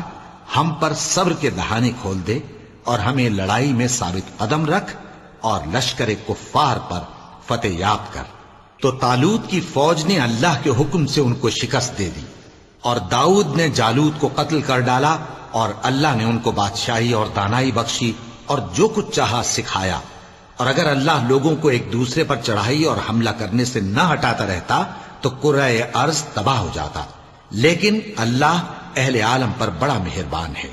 ہم پر صبر کے دہانے کھول دے اور ہمیں لڑائی میں ثابت قدم رکھ اور لشکر کفار پر فتح یاب کر۔ تو طالوت کی فوج نے اللہ کے حکم سے ان کو شکست دے دی، اور داؤد نے جالوت کو قتل کر ڈالا، اور اللہ نے ان کو بادشاہی اور دانائی بخشی اور جو کچھ چاہا سکھایا۔ اور اگر اللہ لوگوں کو ایک دوسرے پر چڑھائی اور حملہ کرنے سے نہ ہٹاتا رہتا تو کرۂ ارض تباہ ہو جاتا، لیکن اللہ اہل عالم پر بڑا مہربان ہے۔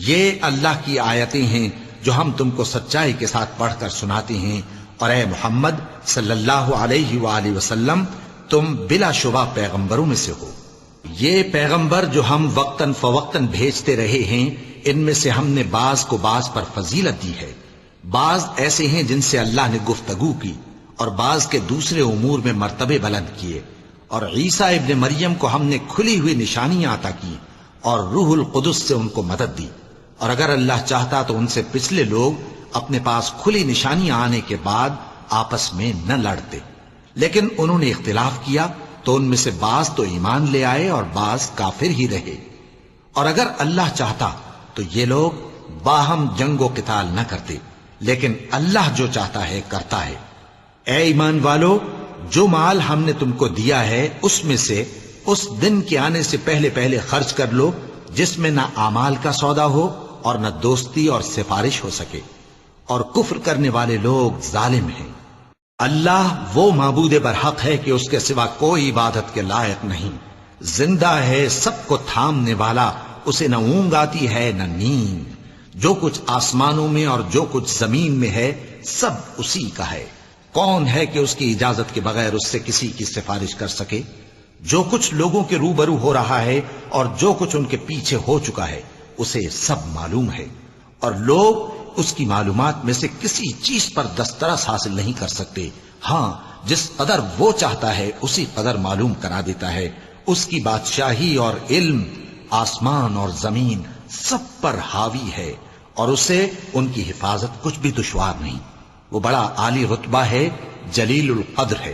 یہ اللہ کی آیتیں ہیں جو ہم تم کو سچائی کے ساتھ پڑھ کر سناتے ہیں، اور اے محمد صلی اللہ علیہ وآلہ وسلم تم بلا شبہ پیغمبروں میں سے ہو۔ یہ پیغمبر جو ہم وقتاً فوقتاً بھیجتے رہے ہیں، ان میں سے ہم نے بعض کو بعض پر فضیلت دی ہے۔ بعض ایسے ہیں جن سے اللہ نے گفتگو کی، اور بعض کے دوسرے امور میں مرتبے بلند کیے۔ اور عیسیٰ ابن مریم کو ہم نے کھلی ہوئی نشانیاں عطا کی اور روح القدس سے ان کو مدد دی، اور اگر اللہ چاہتا تو ان سے پچھلے لوگ اپنے پاس کھلی نشانیاں آنے کے بعد آپس میں نہ لڑتے، لیکن انہوں نے اختلاف کیا تو ان میں سے بعض تو ایمان لے آئے اور بعض کافر ہی رہے۔ اور اگر اللہ چاہتا تو یہ لوگ باہم جنگ و قتال نہ کرتے، لیکن اللہ جو چاہتا ہے کرتا ہے۔ اے ایمان والو، جو مال ہم نے تم کو دیا ہے اس میں سے اس دن کے آنے سے پہلے پہلے خرچ کر لو جس میں نہ اعمال کا سودا ہو اور نہ دوستی اور سفارش ہو سکے، اور کفر کرنے والے لوگ ظالم ہیں۔ اللہ وہ معبود برحق ہے کہ اس کے سوا کوئی عبادت کے لائق نہیں، زندہ ہے، سب کو تھامنے والا، اسے نہ اونگ آتی ہے نہ نیند۔ جو کچھ آسمانوں میں اور جو کچھ زمین میں ہے سب اسی کا ہے۔ کون ہے کہ اس کی اجازت کے بغیر اس سے کسی کی سفارش کر سکے؟ جو کچھ لوگوں کے روبرو ہو رہا ہے اور جو کچھ ان کے پیچھے ہو چکا ہے اسے سب معلوم ہے، اور لوگ اس کی معلومات میں سے کسی چیز پر دسترس حاصل نہیں کر سکتے۔ ہاں جس قدر وہ چاہتا ہے اسی قدر معلوم کرا دیتا ہے۔ اس کی بادشاہی اور علم آسمان اور زمین سب پر حاوی ہے، اور اسے ان کی حفاظت کچھ بھی دشوار نہیں۔ وہ بڑا عالی رتبہ ہے، جلیل القدر ہے۔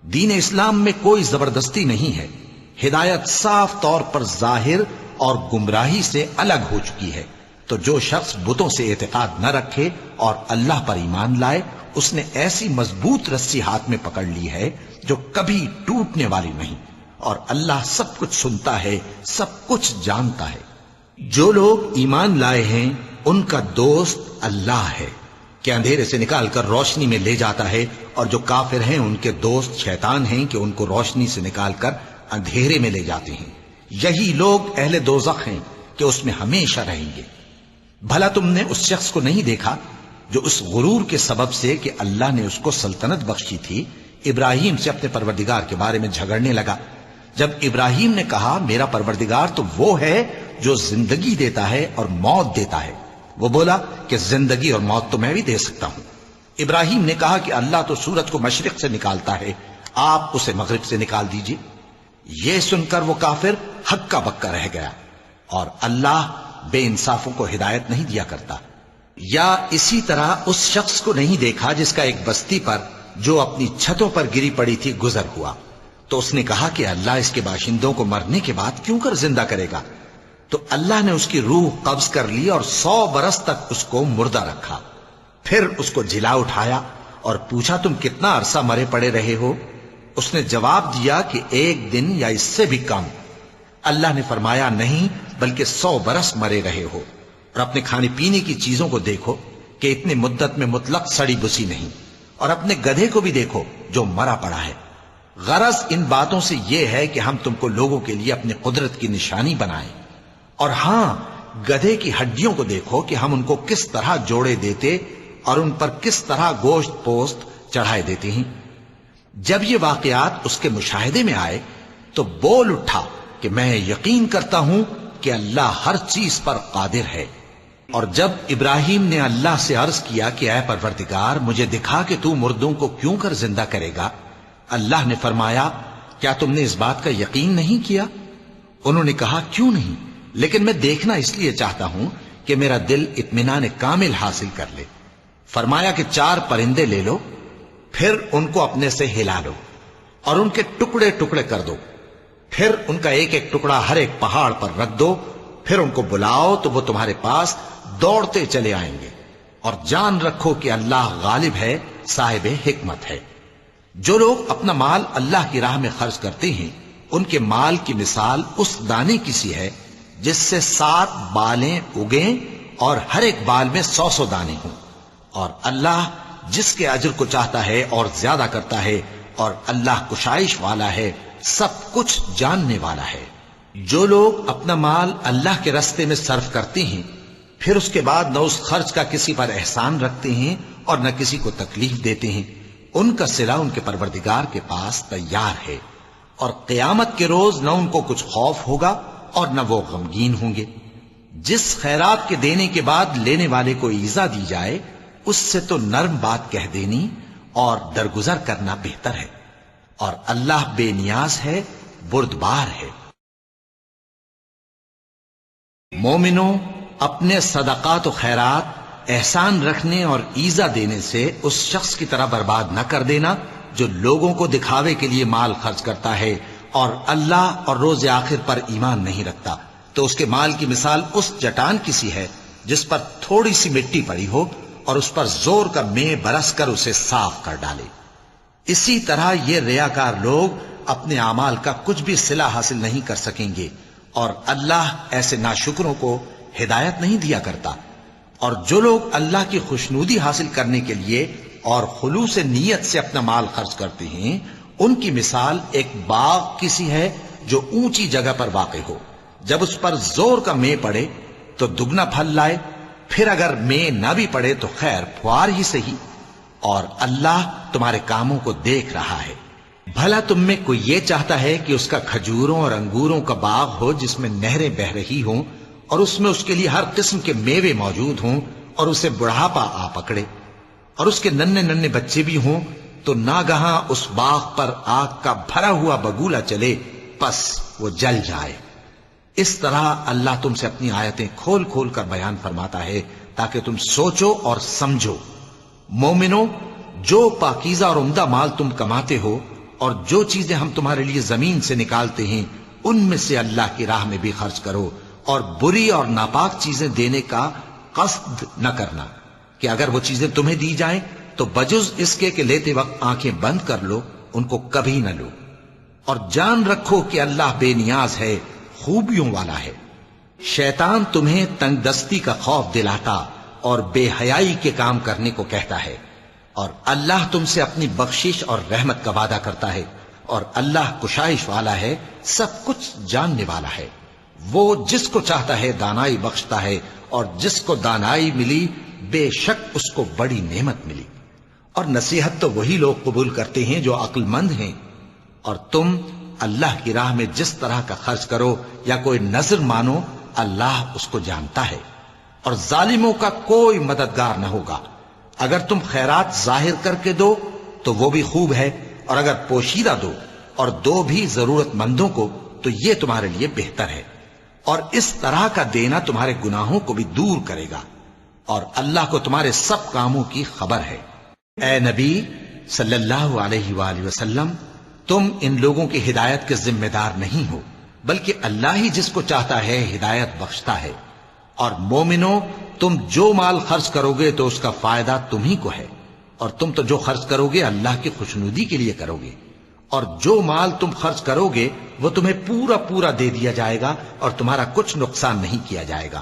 دین اسلام میں کوئی زبردستی نہیں ہے، ہدایت صاف طور پر ظاہر اور گمراہی سے الگ ہو چکی ہے۔ تو جو شخص بتوں سے اعتقاد نہ رکھے اور اللہ پر ایمان لائے، اس نے ایسی مضبوط رسی ہاتھ میں پکڑ لی ہے جو کبھی ٹوٹنے والی نہیں، اور اللہ سب کچھ سنتا ہے، سب کچھ جانتا ہے۔ جو لوگ ایمان لائے ہیں ان کا دوست اللہ ہے کہ اندھیرے سے نکال کر روشنی میں لے جاتا ہے، اور جو کافر ہیں ان کے دوست شیطان ہیں کہ ان کو روشنی سے نکال کر اندھیرے میں لے جاتے ہیں۔ یہی لوگ اہل دوزخ ہیں کہ اس میں ہمیشہ رہیں گے۔ بھلا تم نے اس شخص کو نہیں دیکھا جو اس غرور کے سبب سے کہ اللہ نے اس کو سلطنت بخشی تھی، ابراہیم سے اپنے پروردگار کے بارے میں جھگڑنے لگا؟ جب ابراہیم نے کہا میرا پروردگار تو وہ ہے جو زندگی دیتا ہے اور موت دیتا ہے، وہ بولا کہ زندگی اور موت تو میں بھی دے سکتا ہوں۔ ابراہیم نے کہا کہ اللہ تو سورج کو مشرق سے نکالتا ہے، آپ اسے مغرب سے نکال دیجئے۔ یہ سن کر وہ کافر ہکا بکا رہ گیا، اور اللہ بے انصافوں کو ہدایت نہیں دیا کرتا۔ یا اسی طرح اس شخص کو نہیں دیکھا جس کا ایک بستی پر جو اپنی چھتوں پر گری پڑی تھی گزر ہوا، تو اس نے کہا کہ اللہ اس کے باشندوں کو مرنے کے بعد کیوں کر زندہ کرے گا؟ تو اللہ نے اس کی روح قبض کر لی اور 100 برس تک اس کو مردہ رکھا۔ پھر اس کو جلا اٹھایا اور پوچھا تم کتنا عرصہ مرے پڑے رہے ہو؟ اس نے جواب دیا کہ 1 دن یا اس سے بھی کم۔ اللہ نے فرمایا نہیں بلکہ 100 برس مرے رہے ہو، اور اپنے کھانے پینے کی چیزوں کو دیکھو کہ اتنی مدت میں مطلق سڑی بسی نہیں، اور اپنے گدھے کو بھی دیکھو جو مرا پڑا ہے۔ غرض ان باتوں سے یہ ہے کہ ہم تم کو لوگوں کے لیے اپنی قدرت کی نشانی بنائیں، اور ہاں گدھے کی ہڈیوں کو دیکھو کہ ہم ان کو کس طرح جوڑے دیتے اور ان پر کس طرح گوشت پوست چڑھائے دیتے ہیں۔ جب یہ واقعات اس کے مشاہدے میں آئے تو بول اٹھا کہ میں یقین کرتا ہوں کہ اللہ ہر چیز پر قادر ہے۔ اور جب ابراہیم نے اللہ سے عرض کیا کہ اے پروردگار مجھے دکھا کہ تو مردوں کو کیوں کر زندہ کرے گا، اللہ نے فرمایا کیا تم نے اس بات کا یقین نہیں کیا؟ انہوں نے کہا کیوں نہیں، لیکن میں دیکھنا اس لیے چاہتا ہوں کہ میرا دل اطمینان کامل حاصل کر لے۔ فرمایا کہ 4 پرندے لے لو، پھر ان کو اپنے سے ہلا لو اور ان کے ٹکڑے ٹکڑے کر دو، پھر ان کا ایک ایک ٹکڑا ہر ایک پہاڑ پر رکھ دو، پھر ان کو بلاؤ تو وہ تمہارے پاس دوڑتے چلے آئیں گے، اور جان رکھو کہ اللہ غالب ہے، صاحب حکمت ہے۔ جو لوگ اپنا مال اللہ کی راہ میں خرچ کرتے ہیں ان کے مال کی مثال اس دانے کی سی ہے جس سے 7 بالیں اگیں اور ہر ایک بال میں 100 دانے ہوں، اور اللہ جس کے اجر کو چاہتا ہے اور زیادہ کرتا ہے، اور اللہ کشائش والا ہے، سب کچھ جاننے والا ہے۔ جو لوگ اپنا مال اللہ کے راستے میں صرف کرتے ہیں پھر اس کے بعد نہ اس خرچ کا کسی پر احسان رکھتے ہیں اور نہ کسی کو تکلیف دیتے ہیں، ان کا صلہ ان کے پروردگار کے پاس تیار ہے، اور قیامت کے روز نہ ان کو کچھ خوف ہوگا اور نہ وہ غمگین ہوں گے۔ جس خیرات کے دینے کے بعد لینے والے کو ایذا دی جائے اس سے تو نرم بات کہہ دینی اور درگزر کرنا بہتر ہے، اور اللہ بے نیاز ہے، بردبار ہے۔ مومنوں، اپنے صدقات و خیرات احسان رکھنے اور ایذا دینے سے اس شخص کی طرح برباد نہ کر دینا جو لوگوں کو دکھاوے کے لیے مال خرچ کرتا ہے اور اللہ اور روز آخر پر ایمان نہیں رکھتا، تو اس کے مال کی مثال اس چٹان کی سی ہے جس پر تھوڑی سی مٹی پڑی ہو اور اس پر زور کا مے برس کر اسے صاف کر ڈالے۔ اسی طرح یہ ریاکار لوگ اپنے اعمال کا کچھ بھی صلہ حاصل نہیں کر سکیں گے، اور اللہ ایسے ناشکروں کو ہدایت نہیں دیا کرتا۔ اور جو لوگ اللہ کی خوشنودی حاصل کرنے کے لیے اور خلوص نیت سے اپنا مال خرچ کرتے ہیں ان کی مثال ایک باغ کی سی ہے جو اونچی جگہ پر واقع ہو، جب اس پر زور کا مے پڑے تو دگنا پھل لائے، پھر اگر مے نہ بھی پڑے تو خیر پھوار ہی صحیح، اور اللہ تمہارے کاموں کو دیکھ رہا ہے۔ بھلا تم میں کوئی یہ چاہتا ہے کہ اس کا کھجوروں اور انگوروں کا باغ ہو جس میں نہریں بہ رہی ہوں اور اس میں اس کے لیے ہر قسم کے میوے موجود ہوں، اور اسے بڑھاپا آ پکڑے اور اس کے ننھے ننھے بچے بھی ہوں، تو ناگہاں اس باغ پر آگ کا بھرا ہوا بگولا چلے، پس وہ جل جائے۔ اس طرح اللہ تم سے اپنی آیتیں کھول کھول کر بیان فرماتا ہے تاکہ تم سوچو اور سمجھو۔ مومنوں، جو پاکیزہ اور عمدہ مال تم کماتے ہو اور جو چیزیں ہم تمہارے لیے زمین سے نکالتے ہیں ان میں سے اللہ کی راہ میں بھی خرچ کرو، اور بری اور ناپاک چیزیں دینے کا قصد نہ کرنا کہ اگر وہ چیزیں تمہیں دی جائیں تو بجز اس کے کہ لیتے وقت آنکھیں بند کر لو، ان کو کبھی نہ لو۔ اور جان رکھو کہ اللہ بے نیاز ہے، خوبیوں والا ہے۔ شیطان تمہیں تنگ دستی کا خوف دلاتا اور بے حیائی کے کام کرنے کو کہتا ہے، اور اللہ تم سے اپنی بخشش اور رحمت کا وعدہ کرتا ہے، اور اللہ کشائش والا ہے، سب کچھ جاننے والا ہے۔ وہ جس کو چاہتا ہے دانائی بخشتا ہے، اور جس کو دانائی ملی بے شک اس کو بڑی نعمت ملی۔ اور نصیحت تو وہی لوگ قبول کرتے ہیں جو عقل مند ہیں۔ اور تم اللہ کی راہ میں جس طرح کا خرچ کرو یا کوئی نذر مانو، اللہ اس کو جانتا ہے، اور ظالموں کا کوئی مددگار نہ ہوگا۔ اگر تم خیرات ظاہر کر کے دو تو وہ بھی خوب ہے، اور اگر پوشیدہ دو اور دو بھی ضرورت مندوں کو تو یہ تمہارے لیے بہتر ہے، اور اس طرح کا دینا تمہارے گناہوں کو بھی دور کرے گا، اور اللہ کو تمہارے سب کاموں کی خبر ہے۔ اے نبی صلی اللہ علیہ وآلہ وسلم، تم ان لوگوں کی ہدایت کے ذمہ دار نہیں ہو، بلکہ اللہ ہی جس کو چاہتا ہے ہدایت بخشتا ہے۔ اور مومنو، تم جو مال خرچ کرو گے تو اس کا فائدہ تمہیں کو ہے، اور تم تو جو خرچ کرو گے اللہ کی خوشنودی کے لیے کرو گے، اور جو مال تم خرچ کرو گے وہ تمہیں پورا پورا دے دیا جائے گا، اور تمہارا کچھ نقصان نہیں کیا جائے گا۔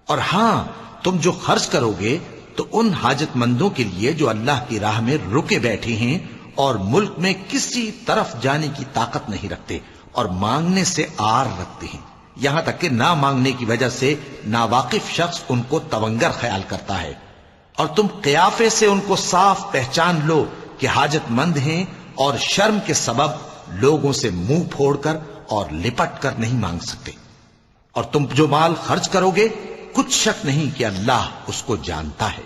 اور ہاں، تم جو خرچ کرو گے تو ان حاجت مندوں کے لیے جو اللہ کی راہ میں رکے بیٹھے ہیں اور ملک میں کسی طرف جانے کی طاقت نہیں رکھتے اور مانگنے سے آر رکھتے ہیں، یہاں تک کہ نہ مانگنے کی وجہ سے ناواقف شخص ان کو تونگر خیال کرتا ہے، اور تم قیافے سے ان کو صاف پہچان لو کہ حاجت مند ہیں، اور شرم کے سبب لوگوں سے منہ پھوڑ کر اور لپٹ کر نہیں مانگ سکتے۔ اور تم جو مال خرچ کرو گے کچھ شک نہیں کہ اللہ اس کو جانتا ہے۔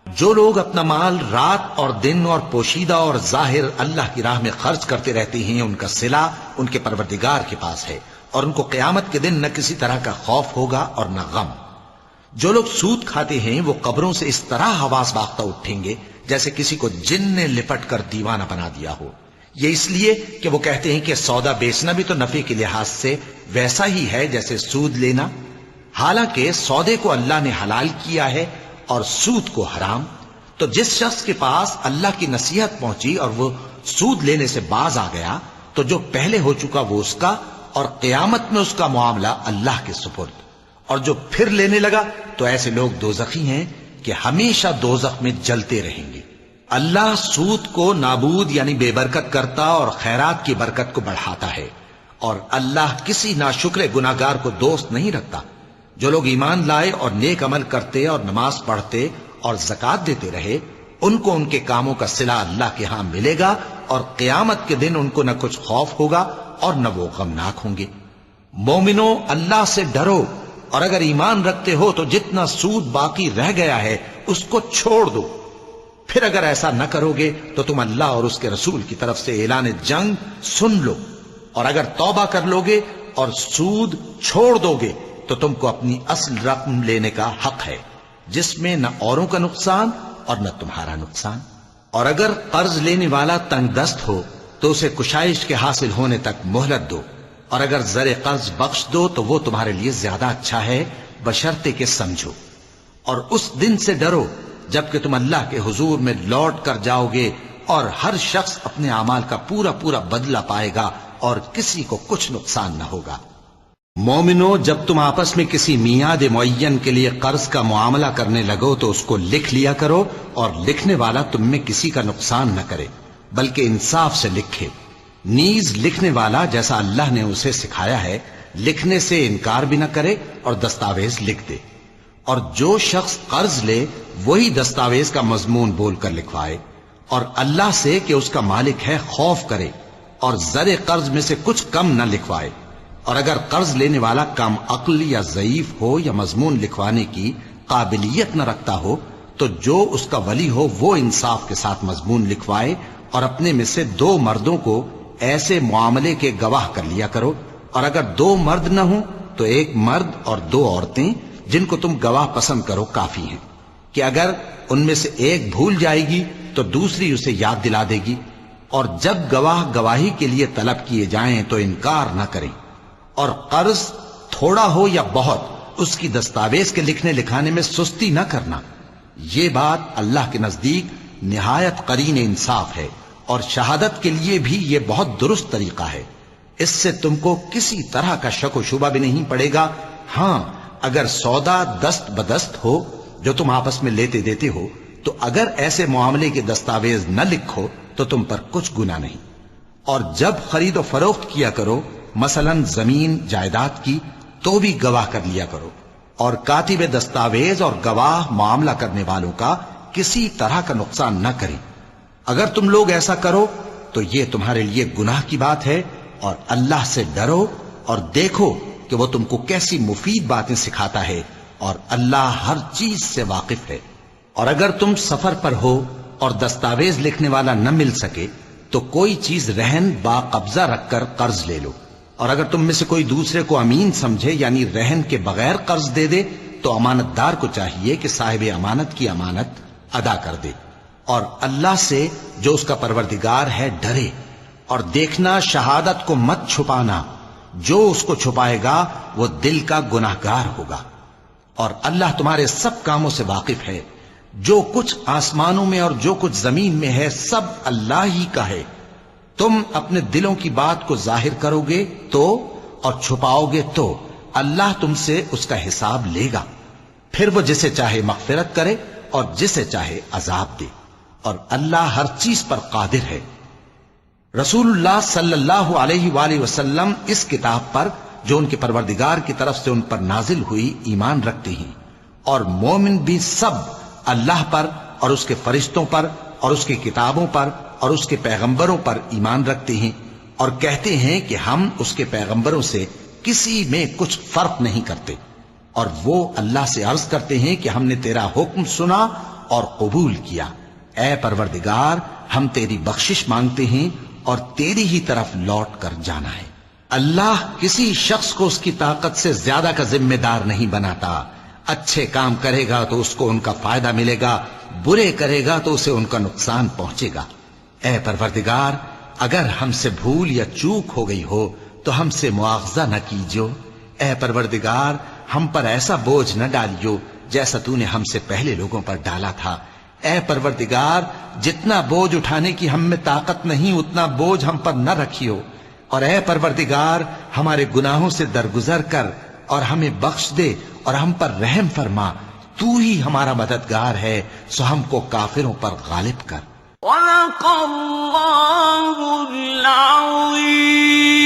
جو لوگ اپنا مال رات اور دن اور پوشیدہ اور ظاہر اللہ کی راہ میں خرچ کرتے رہتے ہیں، ان کا صلہ ان کے پروردگار کے پاس ہے، اور ان کو قیامت کے دن نہ کسی طرح کا خوف ہوگا اور نہ غم۔ جو لوگ سود کھاتے ہیں وہ قبروں سے اس طرح حواس باختہ اٹھیں گے جیسے کسی کو جن نے لپٹ کر دیوانہ بنا دیا ہو، یہ اس لیے کہ وہ کہتے ہیں کہ سودا بیچنا بھی تو نفع کے لحاظ سے ویسا ہی ہے جیسے سود لینا، حالانکہ سودے کو اللہ نے حلال کیا ہے اور سود کو حرام۔ تو جس شخص کے پاس اللہ کی نصیحت پہنچی اور وہ سود لینے سے باز آ گیا تو جو پہلے ہو چکا وہ اس کا، اور قیامت میں اس کا معاملہ اللہ کے سپرد۔ اور جو پھر لینے لگا تو ایسے لوگ دوزخی ہیں کہ ہمیشہ دوزخ میں جلتے رہیں گے۔ اللہ سود کو نابود یعنی بے برکت کرتا اور خیرات کی برکت کو بڑھاتا ہے، اور اللہ کسی ناشکر گناہگار کو دوست نہیں رکھتا۔ جو لوگ ایمان لائے اور نیک عمل کرتے اور نماز پڑھتے اور زکوٰۃ دیتے رہے، ان کو ان کے کاموں کا صلہ اللہ کے ہاں ملے گا، اور قیامت کے دن ان کو نہ کچھ خوف ہوگا اور نہ وہ غمناک ہوں گے۔ مومنو، اللہ سے ڈرو، اور اگر ایمان رکھتے ہو تو جتنا سود باقی رہ گیا ہے اس کو چھوڑ دو۔ پھر اگر ایسا نہ کرو گے تو تم اللہ اور اس کے رسول کی طرف سے اعلان جنگ سن لو، اور اگر توبہ کر لو گے اور سود چھوڑ دو گے تو تم کو اپنی اصل رقم لینے کا حق ہے، جس میں نہ اوروں کا نقصان اور نہ تمہارا نقصان۔ اور اگر قرض لینے والا تنگ دست ہو تو اسے کشائش کے حاصل ہونے تک مہلت دو، اور اگر زر قرض بخش دو تو وہ تمہارے لیے زیادہ اچھا ہے، بشرطے کہ سمجھو۔ اور اس دن سے ڈرو جبکہ تم اللہ کے حضور میں لوٹ کر جاؤ گے، اور ہر شخص اپنے اعمال کا پورا پورا بدلہ پائے گا، اور کسی کو کچھ نقصان نہ ہوگا۔ مومنو، جب تم آپس میں کسی میعاد معین کے لیے قرض کا معاملہ کرنے لگو تو اس کو لکھ لیا کرو، اور لکھنے والا تم میں کسی کا نقصان نہ کرے بلکہ انصاف سے لکھے۔ نیز لکھنے والا جیسا اللہ نے اسے سکھایا ہے لکھنے سے انکار بھی نہ کرے اور دستاویز لکھ دے، اور جو شخص قرض لے وہی دستاویز کا مضمون بول کر لکھوائے، اور اللہ سے کہ اس کا مالک ہے خوف کرے، اور زر قرض میں سے کچھ کم نہ لکھوائے۔ اور اگر قرض لینے والا کم عقل یا ضعیف ہو یا مضمون لکھوانے کی قابلیت نہ رکھتا ہو تو جو اس کا ولی ہو وہ انصاف کے ساتھ مضمون لکھوائے، اور اپنے میں سے 2 مردوں کو ایسے معاملے کے گواہ کر لیا کرو، اور اگر 2 مرد نہ ہوں تو 1 مرد اور 2 عورتیں جن کو تم گواہ پسند کرو کافی ہیں، کہ اگر ان میں سے ایک بھول جائے گی تو دوسری اسے یاد دلا دے گی، اور جب گواہ گواہی کے لیے طلب کیے جائیں تو انکار نہ کریں، اور قرض تھوڑا ہو یا بہت اس کی دستاویز کے لکھنے لکھانے میں سستی نہ کرنا. یہ بات اللہ کے نزدیک نہایت قرین انصاف ہے اور شہادت کے لیے بھی یہ بہت درست طریقہ ہے. اس سے تم کو کسی طرح کا شک و شبہ بھی نہیں پڑے گا. ہاں اگر سودا دست بدست ہو جو تم آپس میں لیتے دیتے ہو تو اگر ایسے معاملے کے دستاویز نہ لکھو تو تم پر کچھ گناہ نہیں. اور جب خرید و فروخت کیا کرو مثلا زمین جائیداد کی تو بھی گواہ کر لیا کرو. اور کاتب دستاویز اور گواہ معاملہ کرنے والوں کا کسی طرح کا نقصان نہ کریں. اگر تم لوگ ایسا کرو تو یہ تمہارے لیے گناہ کی بات ہے. اور اللہ سے ڈرو اور دیکھو کہ وہ تم کو کیسی مفید باتیں سکھاتا ہے اور اللہ ہر چیز سے واقف ہے. اور اگر تم سفر پر ہو اور دستاویز لکھنے والا نہ مل سکے تو کوئی چیز رہن با قبضہ رکھ کر قرض لے لو. اور اگر تم میں سے کوئی دوسرے کو امین سمجھے یعنی رہن کے بغیر قرض دے دے تو امانت دار کو چاہیے کہ صاحب امانت کی امانت ادا کر دے. اور اللہ سے جو اس کا پروردگار ہے ڈرے. اور دیکھنا شہادت کو مت چھپانا. جو اس کو چھپائے گا وہ دل کا گناہ گار ہوگا. اور اللہ تمہارے سب کاموں سے واقف ہے. جو کچھ آسمانوں میں اور جو کچھ زمین میں ہے سب اللہ ہی کا ہے. تم اپنے دلوں کی بات کو ظاہر کرو گے تو اور چھپاؤ گے تو اللہ تم سے اس کا حساب لے گا. پھر وہ جسے چاہے مغفرت کرے اور جسے چاہے عذاب دے. اور اللہ ہر چیز پر قادر ہے. رسول اللہ صلی اللہ علیہ وآلہ وسلم اس کتاب پر جو ان کے پروردگار کی طرف سے ان پر نازل ہوئی ایمان رکھتے ہیں. اور مومن بھی سب اللہ پر اور اس کے فرشتوں پر اور اس کی کتابوں پر اور اس کے پیغمبروں پر ایمان رکھتے ہیں اور کہتے ہیں کہ ہم اس کے پیغمبروں سے کسی میں کچھ فرق نہیں کرتے. اور وہ اللہ سے عرض کرتے ہیں کہ ہم نے تیرا حکم سنا اور قبول کیا. اے پروردگار ہم تیری بخشش مانگتے ہیں اور تیری ہی طرف لوٹ کر جانا ہے. اللہ کسی شخص کو اس کی طاقت سے زیادہ کا ذمہ دار نہیں بناتا. اچھے کام کرے گا تو اس کو ان کا فائدہ ملے گا, برے کرے گا تو اسے ان کا نقصان پہنچے گا. اے پروردگار اگر ہم سے بھول یا چوک ہو گئی ہو تو ہم سے مواخذہ نہ کیجو. اے پروردگار ہم پر ایسا بوجھ نہ ڈالیو جیسا تو نے ہم سے پہلے لوگوں پر ڈالا تھا. اے پروردگار جتنا بوجھ اٹھانے کی ہم میں طاقت نہیں اتنا بوجھ ہم پر نہ رکھیو. اور اے پروردگار ہمارے گناہوں سے درگزر کر اور ہمیں بخش دے اور ہم پر رحم فرما. تو ہی ہمارا مددگار ہے سو ہم کو کافروں پر غالب کر. وَلَقَ اللَّهُ الْعَظِيمُ.